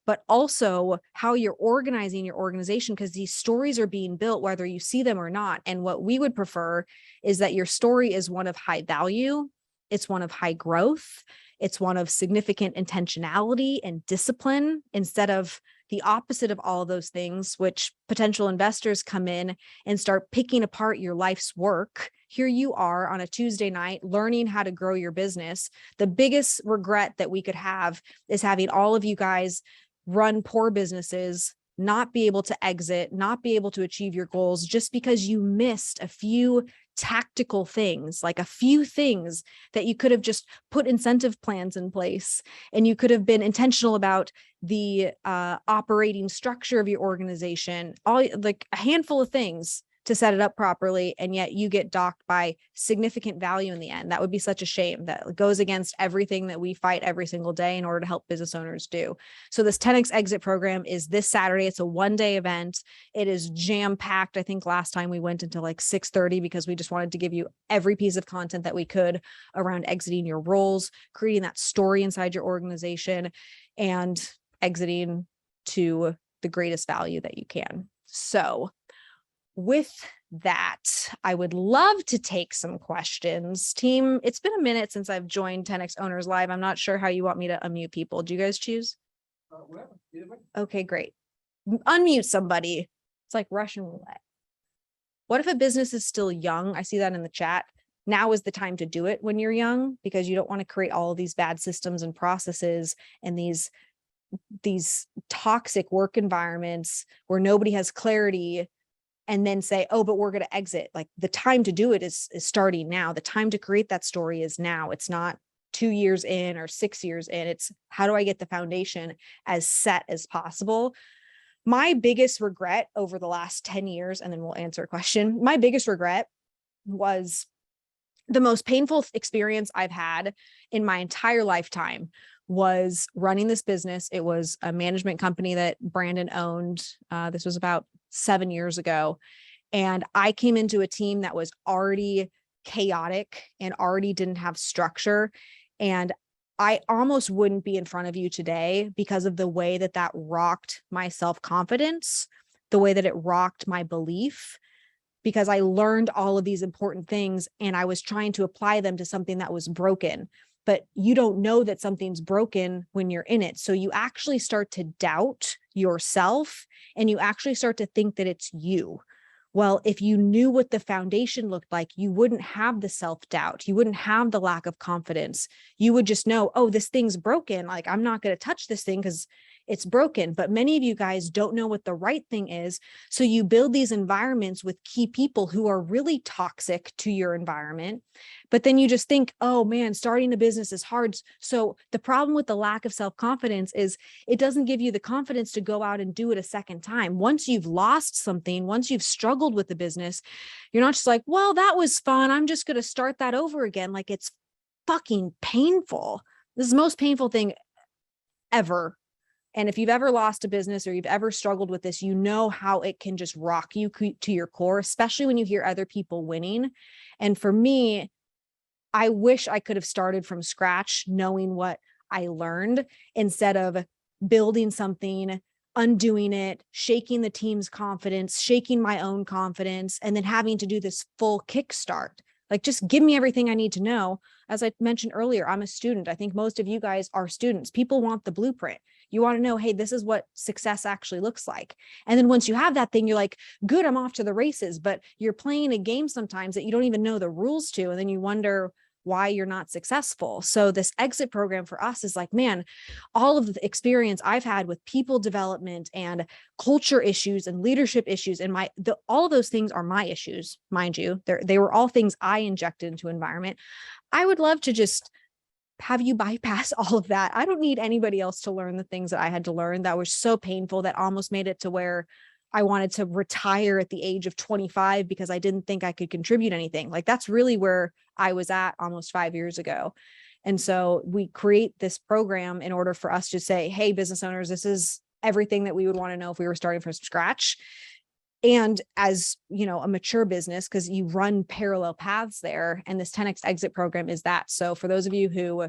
but also how you're organizing your organization, because these stories are being built whether you see them or not. And what we would prefer is that your story is one of high value, it's one of high growth, it's one of significant intentionality and discipline, instead of the opposite of all of those things, which potential investors come in and start picking apart your life's work. Here you are on a Tuesday night learning how to grow your business. The biggest regret that we could have is having all of you guys run poor businesses, not be able to exit, not be able to achieve your goals just because you missed a few tactical things, like a few things that you could have just put incentive plans in place, and you could have been intentional about the operating structure of your organization, all like a handful of things to set it up properly, and yet you get docked by significant value in the end. That would be such a shame. That goes against everything that we fight every single day in order to help business owners do. So this 10X exit program is this Saturday. It's a one-day event. It is jam-packed. I think last time we went until like 6:30 because we just wanted to give you every piece of content that we could around exiting your roles, creating that story inside your organization, and exiting to the greatest value that you can. So with that, I would love to take some questions. Team, it's been a minute since I've joined 10X Owners Live. I'm not sure how you want me to unmute people. Do you guys choose? Okay, great. Unmute somebody. It's like Russian roulette. What if a business is still young? I see that in the chat. Now is the time to do it when you're young, because you don't want to create all of these bad systems and processes and these these toxic work environments where nobody has clarity, and then say, oh, but we're going to exit. Like, the time to do it is starting now. The time to create that story is now. It's not 2 years in or 6 years in. It's how do I get the foundation as set as possible? My biggest regret over the last 10 years, and then we'll answer a question. My biggest regret was the most painful experience I've had in my entire lifetime was running this business. It was a management company that Brandon owned. This was about 7 years ago. And I came into a team that was already chaotic and already didn't have structure. And I almost wouldn't be in front of you today because of the way that that rocked my self-confidence, the way that it rocked my belief, because I learned all of these important things and I was trying to apply them to something that was broken. But you don't know that something's broken when you're in it. So you actually start to doubt yourself and you actually start to think that it's you. Well, if you knew what the foundation looked like, you wouldn't have the self-doubt. You wouldn't have the lack of confidence. You would just know, oh, this thing's broken. Like, I'm not going to touch this thing because it's broken. But many of you guys don't know what the right thing is. So you build these environments with key people who are really toxic to your environment. But then you just think, oh man, starting a business is hard. So the problem with the lack of self-confidence is it doesn't give you the confidence to go out and do it a second time. Once you've lost something, once you've struggled with the business, you're not just like, well, that was fun, I'm just going to start that over again. Like, it's fucking painful. This is the most painful thing ever. And if you've ever lost a business or you've ever struggled with this, you know how it can just rock you to your core, especially when you hear other people winning. And for me, I wish I could have started from scratch, knowing what I learned, instead of building something, undoing it, shaking the team's confidence, shaking my own confidence, and then having to do this full kickstart. Like, just give me everything I need to know. As I mentioned earlier, I'm a student. I think most of you guys are students. People want the blueprint. You want to know, hey, this is what success actually looks like. And then once you have that thing, you're like, good, I'm off to the races. But you're playing a game sometimes that you don't even know the rules to. And then you wonder why you're not successful. So this exit program for us is like, man, all of the experience I've had with people development and culture issues and leadership issues, and all of those things are my issues, mind you. They were all things I injected into environment. I would love to just have you bypass all of that. I don't need anybody else to learn the things that I had to learn that were so painful that almost made it to where I wanted to retire at the age of 25 because I didn't think I could contribute anything. Like, that's really where I was at almost 5 years ago. And so we create this program in order for us to say, hey, business owners, this is everything that we would want to know if we were starting from scratch. And as you know, a mature business, because you run parallel paths there, and this 10X exit program is that. So for those of you who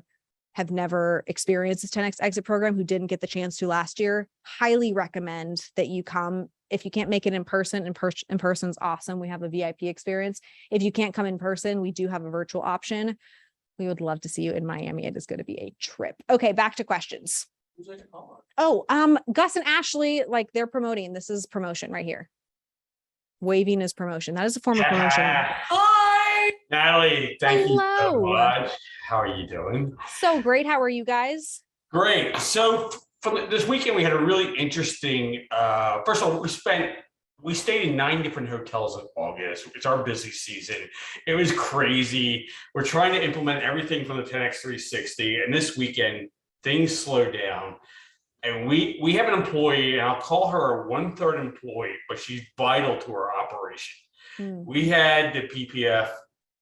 have never experienced this 10X exit program, who didn't get the chance to last year, highly recommend that you come. If you can't make it in person, in person's awesome. We have a VIP experience. If you can't come in person, we do have a virtual option. We would love to see you in Miami. It is going to be a trip. Okay, back to questions. Oh, Gus and Ashley, like, they're promoting. This is promotion right here. Waving is promotion. That is a form of promotion. Hi, Natalie. Thank you so Hello. much. How are you doing? So great. How are you guys? Great. So for this weekend, we had a really interesting. First of all, we stayed in 9 different hotels in August. It's our busy season. It was crazy. We're trying to implement everything from the 10X 360, and this weekend things slowed down. And we have an employee, and I'll call her a 1/3 employee, but she's vital to our operation. We had the PPF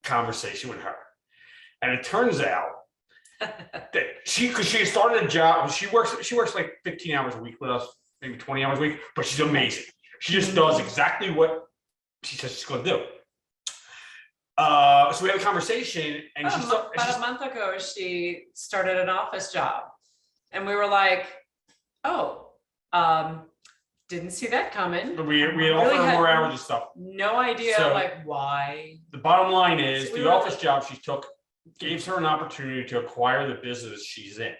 conversation with her, and it turns out that because she started a job, she works like 15 hours a week with us, maybe 20 hours a week, but she's amazing. She just does exactly what she says she's going to do. So we had a conversation, and About a month ago, she started an office job, and we were like, oh, didn't see that coming. But we had offered her more hours and stuff. No idea, So, like, why. The bottom line is, So we the were office job she took gives her an opportunity to acquire the business she's in,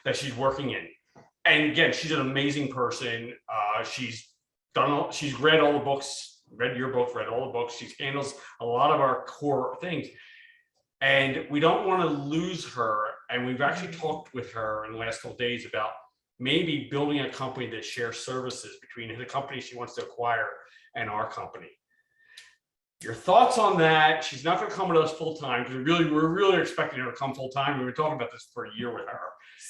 that she's working in. And again, she's an amazing person. She's read all the books, read your book, read all the books. She handles a lot of our core things. And we don't want to lose her. And we've actually talked with her in the last couple of days about maybe building a company that shares services between the company she wants to acquire and our company. Your thoughts on that? She's not going to come with us full time because we're really expecting her to come full time. We were talking about this for a year with her.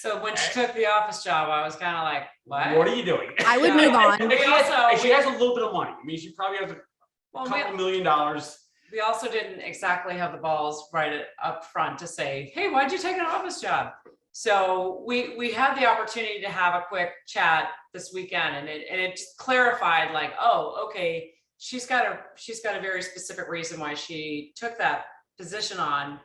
So when she took the office job, I was kind of like, what? What are you doing? I would move on. And she has a little bit of money. I mean, she probably has a Well, couple $1 million. we also didn't exactly have the balls right up front to say, hey, why'd you take an office job? So we had the opportunity to have a quick chat this weekend, and it just clarified, like, oh, okay, she's got a very specific reason why she took that position on.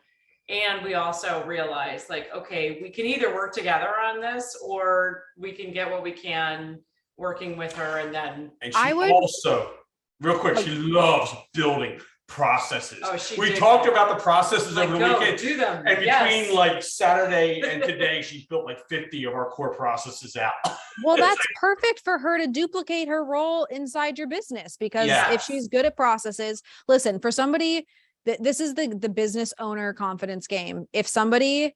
And we also realized, like, okay, we can either work together on this, or we can get what we can working with her. And then And she also, real quick, she loves building processes. We talked about the processes over the weekend. Do them. And between like Saturday and today, she's built like 50 of our core processes out. Well, that's perfect for her to duplicate her role inside your business, because if she's good at processes, listen, for somebody, this is the business owner confidence game. If somebody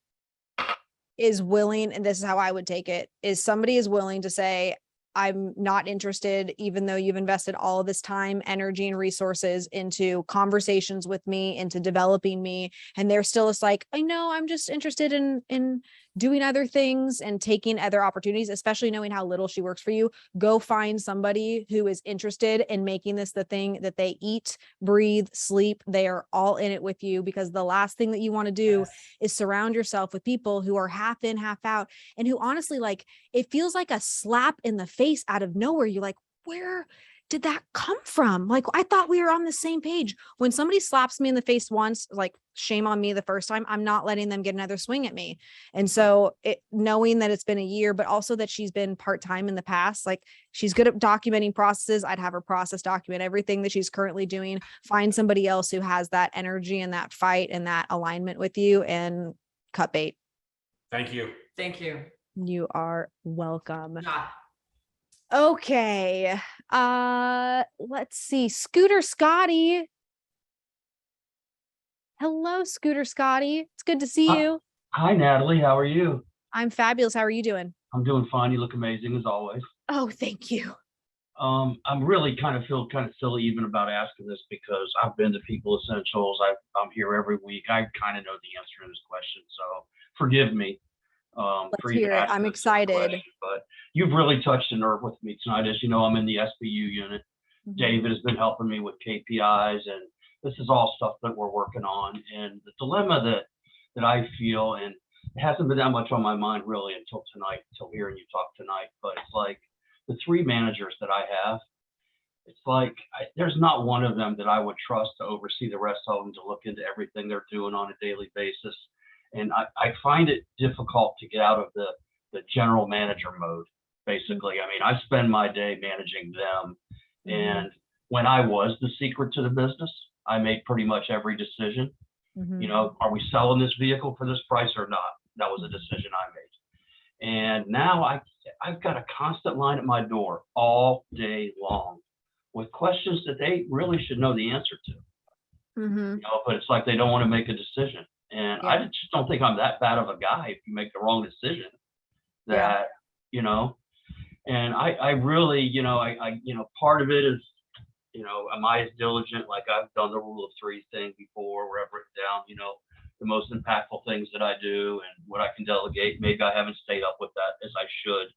is willing, and this is how I would take it, is somebody is willing to say, I'm not interested, even though you've invested all of this time, energy, and resources into conversations with me, into developing me. And they're still just like, I know, I'm just interested in doing other things and taking other opportunities, especially knowing how little she works for you. Go find somebody who is interested in making this the thing that they eat, breathe, sleep. They are all in it with you, because the last thing that you want to do is surround yourself with people who are half in, half out, and who honestly, like, it feels like a slap in the face out of nowhere. You're like, where did that come from? Like, I thought we were on the same page. When somebody slaps me in the face once, like, shame on me the first time, I'm not letting them get another swing at me. And so knowing that it's been a year, but also that she's been part-time in the past, like, she's good at documenting processes. I'd have her process document everything that she's currently doing, find somebody else who has that energy and that fight and that alignment with you, and cut bait. Thank you. thank you. You are welcome. Yeah. Okay. Let's see. Scooter Scotty. Hello, Scooter Scotty. It's good to see you. Hi, Natalie. How are you? I'm fabulous. How are you doing? I'm doing fine. You look amazing as always. Oh, thank you. I'm really feel kind of silly even about asking this, because I've been to People Essentials. I'm here every week. I kind of know the answer to this question, so forgive me. Let's hear it. I'm excited. But you've really touched a nerve with me tonight. As you know, I'm in the SBU unit. Mhm. David has been helping me with KPIs, and this is all stuff that we're working on. And the dilemma that I feel, and it hasn't been that much on my mind really until tonight, until hearing you talk tonight, but it's like the three managers that I have, it's like there's not one of them that I would trust to oversee the rest of them, to look into everything they're doing on a daily basis. And I find it difficult to get out of the general manager mode, basically. I mean, I spend my day managing them. And when I was the secret to the business, I made pretty much every decision. Mhm. You know, are we selling this vehicle for this price or not? That was a decision I made. And now I've got a constant line at my door all day long with questions that they really should know the answer to. Mhm. You know, but it's like they don't want to make a decision. And I just don't think I'm that bad of a guy if you make the wrong decision. That, you know, and I really, you know, I part of it is, you know, am I as diligent? Like, I've done the rule of three thing before, where I've written down, you know, the most impactful things that I do and what I can delegate. Maybe I haven't stayed up with that as I should.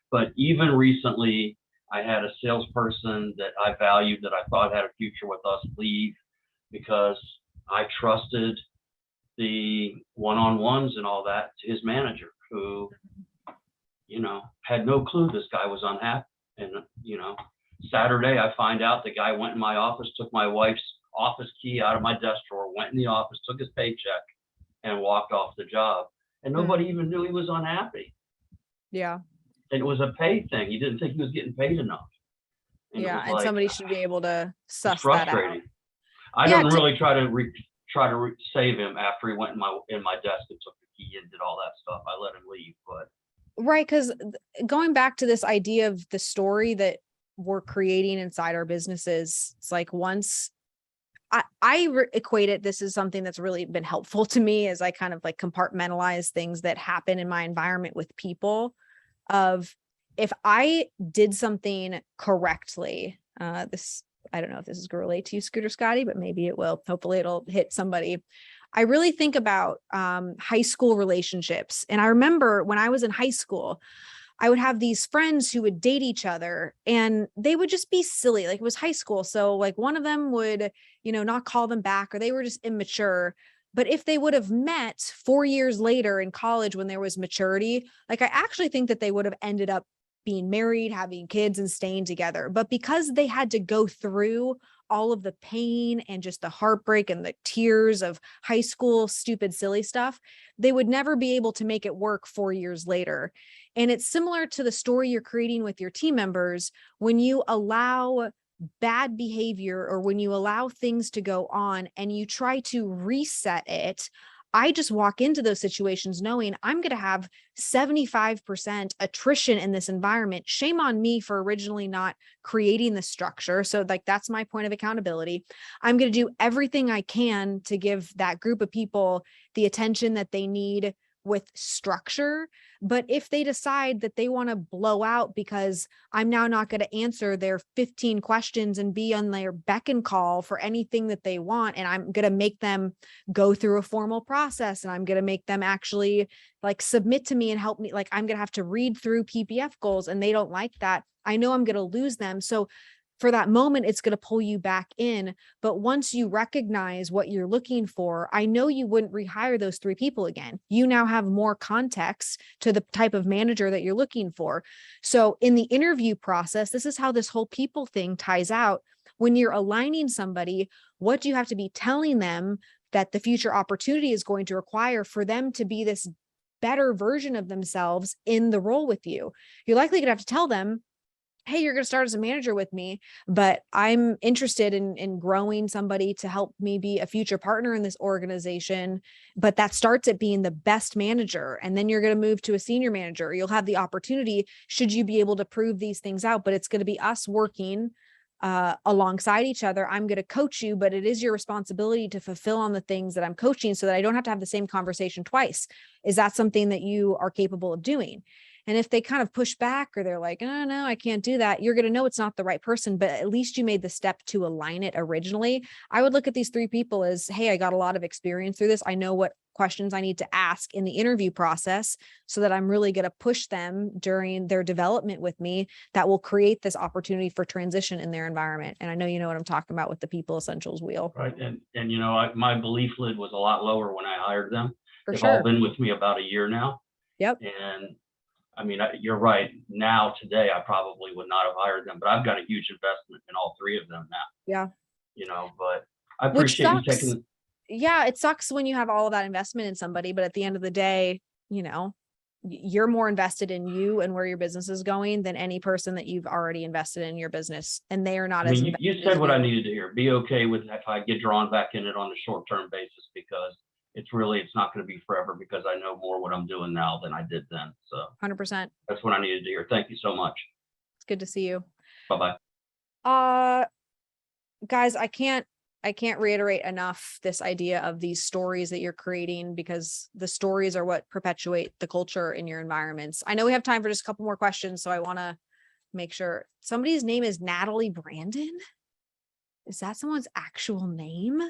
But even recently, I had a salesperson that I valued, that I thought had a future with us, leave because I trusted the one-on-ones and all that to his manager, who, you know, had no clue this guy was unhappy. And, you know, Saturday, I find out the guy went in my office, took my wife's office key out of my desk drawer, went in the office, took his paycheck, and walked off the job. And nobody even knew he was unhappy. Yeah. And it was a pay thing. He didn't think he was getting paid enough. And Yeah. And somebody should be able to suss it's that out. frustrating. I didn't really try to save him after he went in my desk and took the key and did all that stuff. I let him leave, but Right. Because going back to this idea of the story that we're creating inside our businesses, it's like, once I equate it, this is something that's really been helpful to me, as I kind of like compartmentalize things that happen in my environment with people, of if I did something correctly, I don't know if this is going to relate to you, Scooter Scotty, but maybe it will. Hopefully it'll hit somebody. I really think about high school relationships. And I remember when I was in high school, I would have these friends who would date each other and they would just be silly. Like, it was high school. So like one of them would, not call them back, or they were just immature. But if they would have met 4 years later in college when there was maturity, like, I actually think that they would have ended up being married, having kids, and staying together. But because they had to go through all of the pain and just the heartbreak and the tears of high school, stupid, silly stuff, they would never be able to make it work 4 years later. And it's similar to the story you're creating with your team members. When you allow bad behavior, or when you allow things to go on and you try to reset it, I just walk into those situations knowing I'm going to have 75% attrition in this environment. Shame on me for originally not creating the structure. So like, that's my point of accountability. I'm going to do everything I can to give that group of people the attention that they need with structure. But if they decide that they want to blow out because I'm now not going to answer their 15 questions and be on their beck and call for anything that they want, and I'm going to make them go through a formal process, and I'm going to make them actually like submit to me and help me, like I'm going to have to read through PPF goals, and they don't like that, I know I'm going to lose them. So for that moment, it's going to pull you back in. But once you recognize what you're looking for, I know you wouldn't rehire those 3 people again. You now have more context to the type of manager that you're looking for. So in the interview process, this is how this whole people thing ties out. When you're aligning somebody, what do you have to be telling them that the future opportunity is going to require for them to be this better version of themselves in the role with you? You're likely going to have to tell them, hey, you're going to start as a manager with me, but I'm interested in growing somebody to help me be a future partner in this organization. But that starts at being the best manager. And then you're going to move to a senior manager. You'll have the opportunity, should you be able to prove these things out, but it's going to be us working alongside each other. I'm going to coach you, but it is your responsibility to fulfill on the things that I'm coaching so that I don't have to have the same conversation twice. Is that something that you are capable of doing? And if they kind of push back, or they're like, oh, no, I can't do that, you're going to know it's not the right person, but at least you made the step to align it originally. I would look at these 3 people as, hey, I got a lot of experience through this. I know what questions I need to ask in the interview process so that I'm really going to push them during their development with me that will create this opportunity for transition in their environment. And I know you know what I'm talking about with the people essentials wheel. Right. And my belief lid was a lot lower when I hired them. For They've sure. all been with me about a year now. Yep. And I mean, you're right. Now, today, I probably would not have hired them, but I've got a huge investment in all 3 of them now. Yeah. But I appreciate you taking. Yeah, it sucks when you have all of that investment in somebody, but at the end of the day, you're more invested in you and where your business is going than any person that you've already invested in your business. And they are not I as mean, you said what I needed to hear. Be okay with if I get drawn back in it on a short-term basis, because it's not going to be forever, because I know more what I'm doing now than I did then. So 100%. That's what I needed to hear. Thank you so much. It's good to see you. Bye-bye. Guys, I can't reiterate enough this idea of these stories that you're creating, because the stories are what perpetuate the culture in your environments. I know we have time for just a couple more questions, so I want to make sure. Somebody's name is Natalie Brandon. Is that someone's actual name?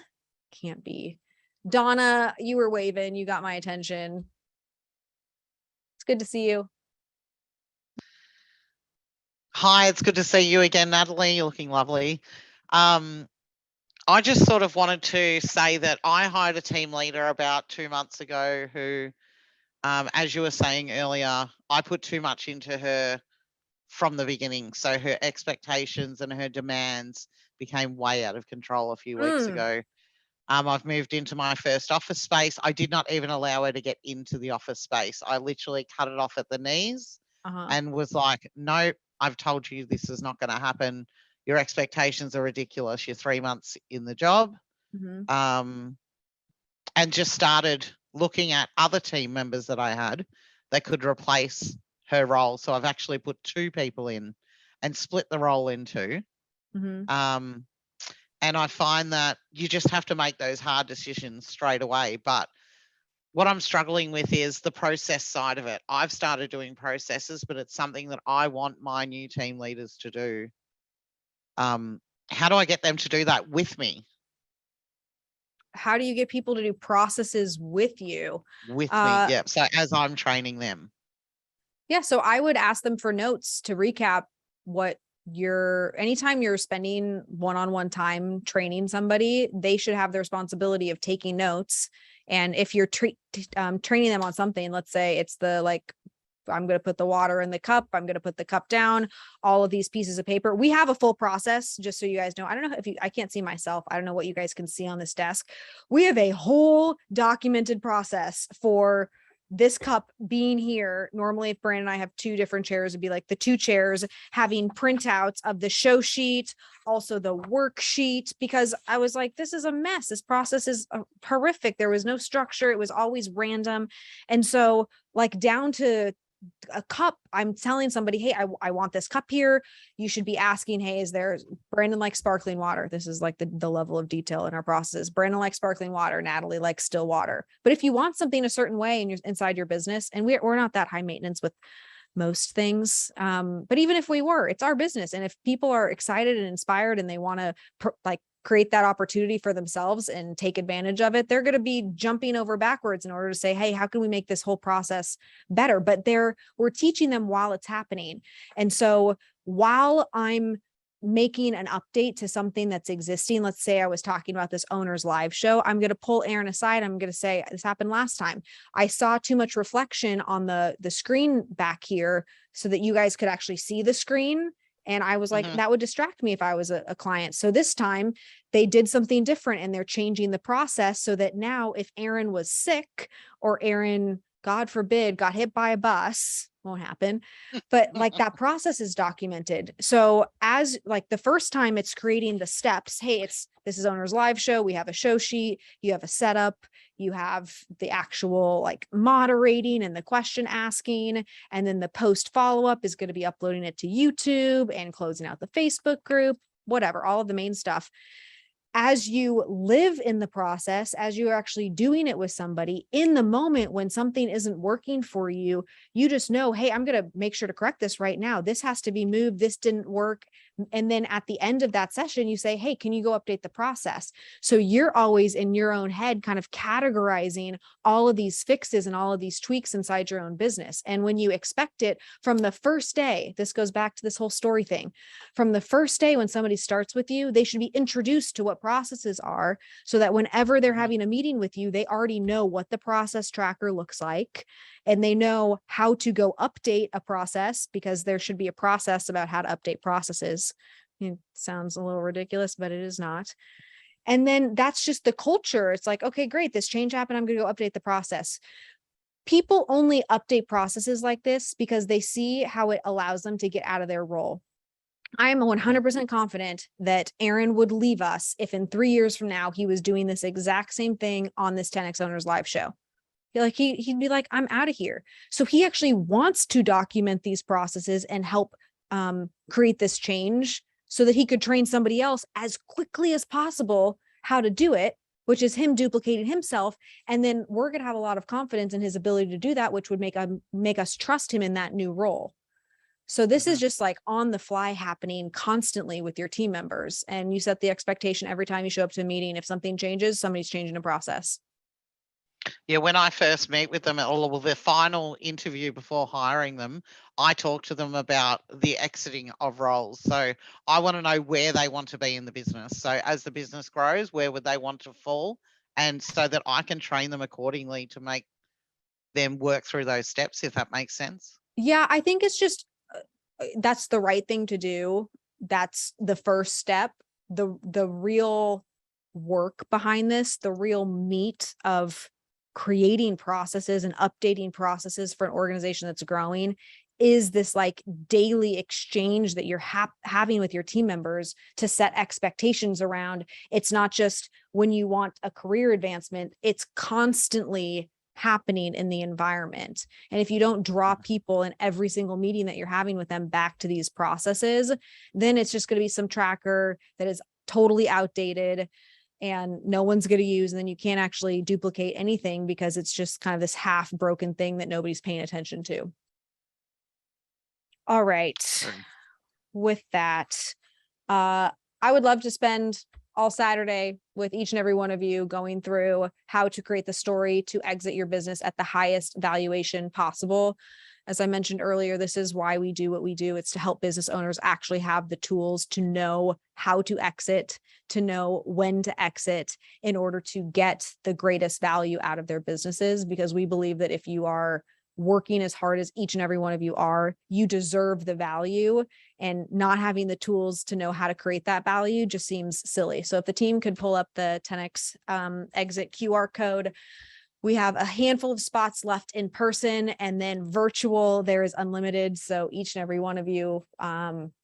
Can't be. Donna, you were waving. You got my attention. It's good to see you. Hi, it's good to see you again, Natalie. You're looking lovely. I just sort of wanted to say that I hired a team leader about 2 months ago who, as you were saying earlier, I put too much into her from the beginning. So her expectations and her demands became way out of control a few weeks ago. I've moved into my first office space. I did not even allow her to get into the office space. I literally cut it off at the knees and was like, nope, I've told you this is not going to happen. Your expectations are ridiculous. You're 3 months in the job. And just started looking at other team members that I had that could replace her role. So I've actually put 2 people in and split the role in 2. And I find that you just have to make those hard decisions straight away. But what I'm struggling with is the process side of it. I've started doing processes, but it's something that I want my new team leaders to do. How do I get them to do that with me? How do you get people to do processes with you? With me, yeah. So as I'm training them. Yeah, so I would ask them for notes to recap what anytime you're spending one-on-one time training somebody, they should have the responsibility of taking notes. And if you're training them on something, let's say it's I'm going to put the water in the cup, I'm going to put the cup down, all of these pieces of paper. We have a full process, just so you guys know. I don't know I can't see myself. I don't know what you guys can see on this desk. We have a whole documented process for this cup being here. Normally, if Brandon and I have two different chairs, it'd be like the two chairs having printouts of the show sheet, also the worksheet, because I was like, this is a mess. This process is horrific. There was no structure. It was always random. And so down to a cup, I'm telling somebody, hey, I want this cup here. You should be asking, hey, Brandon likes sparkling water. This is like the level of detail in our processes. Brandon likes sparkling water. Natalie likes still water. But if you want something a certain way inside your business, and we're not that high maintenance with most things. But even if we were, it's our business. And if people are excited and inspired and they want to create that opportunity for themselves and take advantage of it, they're going to be jumping over backwards in order to say, hey, how can we make this whole process better? But we're teaching them while it's happening. And so while I'm making an update to something that's existing, let's say I was talking about this owner's live show, I'm going to pull Aaron aside. I'm going to say, this happened last time. I saw too much reflection on the screen back here so that you guys could actually see the screen. And I was like, that would distract me if I was a client. So this time they did something different and they're changing the process so that now if Aaron was sick or Aaron, God forbid, got hit by a bus, won't happen, but that process is documented. So as the first time it's creating the steps, hey, this is owner's live show. We have a show sheet, you have a setup, you have the actual moderating and the question asking, and then the post follow-up is going to be uploading it to YouTube and closing out the Facebook group, whatever, all of the main stuff. As you live in the process, as you're actually doing it with somebody in the moment when something isn't working for you, you just know, hey, I'm going to make sure to correct this right now. This has to be moved. This didn't work. And then at the end of that session, you say, hey, can you go update the process? So you're always in your own head kind of categorizing all of these fixes and all of these tweaks inside your own business. And when you expect it from the first day, this goes back to this whole story thing. From the first day when somebody starts with you, they should be introduced to what processes are so that whenever they're having a meeting with you, they already know what the process tracker looks like. And they know how to go update a process, because there should be a process about how to update processes. It sounds a little ridiculous, but it is not. And then that's just the culture. It's like, okay, great, this change happened. I'm going to go update the process. People only update processes like this because they see how it allows them to get out of their role. I am 100% confident that Aaron would leave us if in 3 years from now, he was doing this exact same thing on this 10X Owners live show. He'd be like, I'm out of here. So he actually wants to document these processes and help create this change so that he could train somebody else as quickly as possible how to do it, which is him duplicating himself. And then we're going to have a lot of confidence in his ability to do that, which would make us trust him in that new role. So this is just on the fly happening constantly with your team members. And you set the expectation every time you show up to a meeting. If something changes, somebody's changing a process. Yeah, when I first meet with them, or the final interview before hiring them, I talk to them about the exiting of roles. So I want to know where they want to be in the business. So as the business grows, where would they want to fall? And so that I can train them accordingly to make them work through those steps, if that makes sense. Yeah, I think it's just, that's the right thing to do. That's the first step. The real work behind this, the real meat of creating processes and updating processes for an organization that's growing, is this daily exchange that you're having with your team members to set expectations around. It's not just when you want a career advancement, it's constantly happening in the environment. And if you don't draw people in every single meeting that you're having with them back to these processes, then it's just going to be some tracker that is totally outdated. and no one's going to use, and then you can't actually duplicate anything because it's just kind of this half broken thing that nobody's paying attention to. All right. With that, I would love to spend all Saturday with each and every one of you going through how to create the story to exit your business at the highest valuation possible. As I mentioned earlier, this is why we do what we do. It's to help business owners actually have the tools to know how to exit, to know when to exit in order to get the greatest value out of their businesses. Because we believe that if you are working as hard as each and every one of you are, you deserve the value, and not having the tools to know how to create that value just seems silly. So if the team could pull up the 10X exit QR code, we have a handful of spots left in person, and then virtual, there is unlimited. So each and every one of you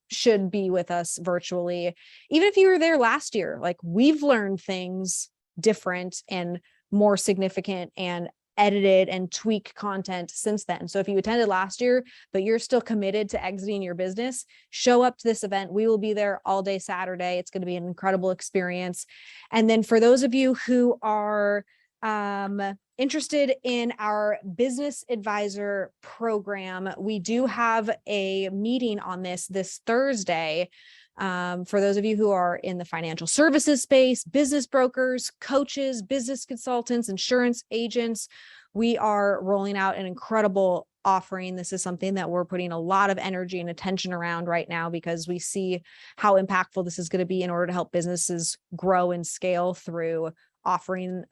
should be with us virtually. Even if you were there last year, like, we've learned things different and more significant and edited and tweak content since then. So if you attended last year, but you're still committed to exiting your business, show up to this event. We will be there all day Saturday. It's going to be an incredible experience. And then for those of you who are interested in our business advisor program, we do have a meeting on this Thursday. For those of you who are in the financial services space, business brokers, coaches, business consultants, insurance agents, we are rolling out an incredible offering. This is something that we're putting a lot of energy and attention around right now because we see how impactful this is going to be in order to help businesses grow and scale through offering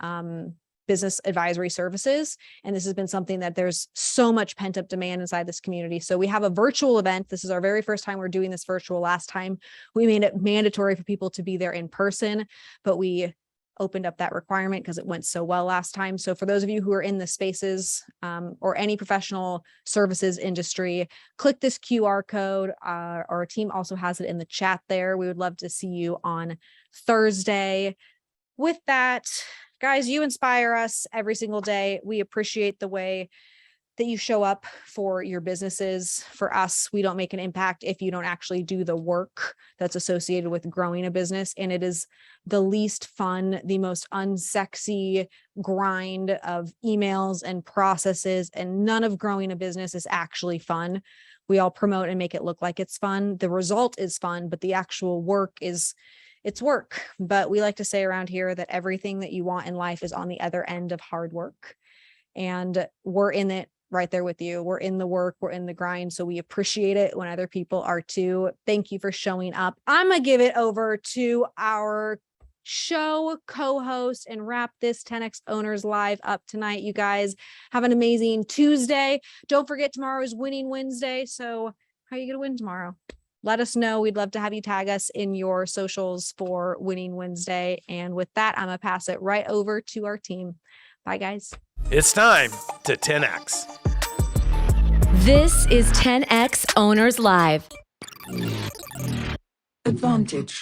business advisory services. And this has been something that there's so much pent up demand inside this community. So we have a virtual event. This is our very first time we're doing this virtual. Last time we made it mandatory for people to be there in person, but we opened up that requirement because it went so well last time. So for those of you who are in the spaces or any professional services industry, click this QR code. Our team also has it in the chat there. We would love to see you on Thursday. With that, guys, you inspire us every single day. We appreciate the way that you show up for your businesses. For us, we don't make an impact if you don't actually do the work that's associated with growing a business. And it is the least fun, the most unsexy grind of emails and processes. And none of growing a business is actually fun. We all promote and make it look like it's fun. The result is fun, but the actual work it's work. But we like to say around here that everything that you want in life is on the other end of hard work. And we're in it right there with you. We're in the work, we're in the grind. So we appreciate it when other people are too. Thank you for showing up. I'm going to give it over to our show co-host and wrap this 10X Owners Live up tonight. You guys have an amazing Tuesday. Don't forget, tomorrow is Winning Wednesday. So how are you going to win tomorrow? Let us know. We'd love to have you tag us in your socials for Winning Wednesday. And with that, I'm going to pass it right over to our team. Bye, guys. It's time to 10X. This is 10X Owners Live. Advantage.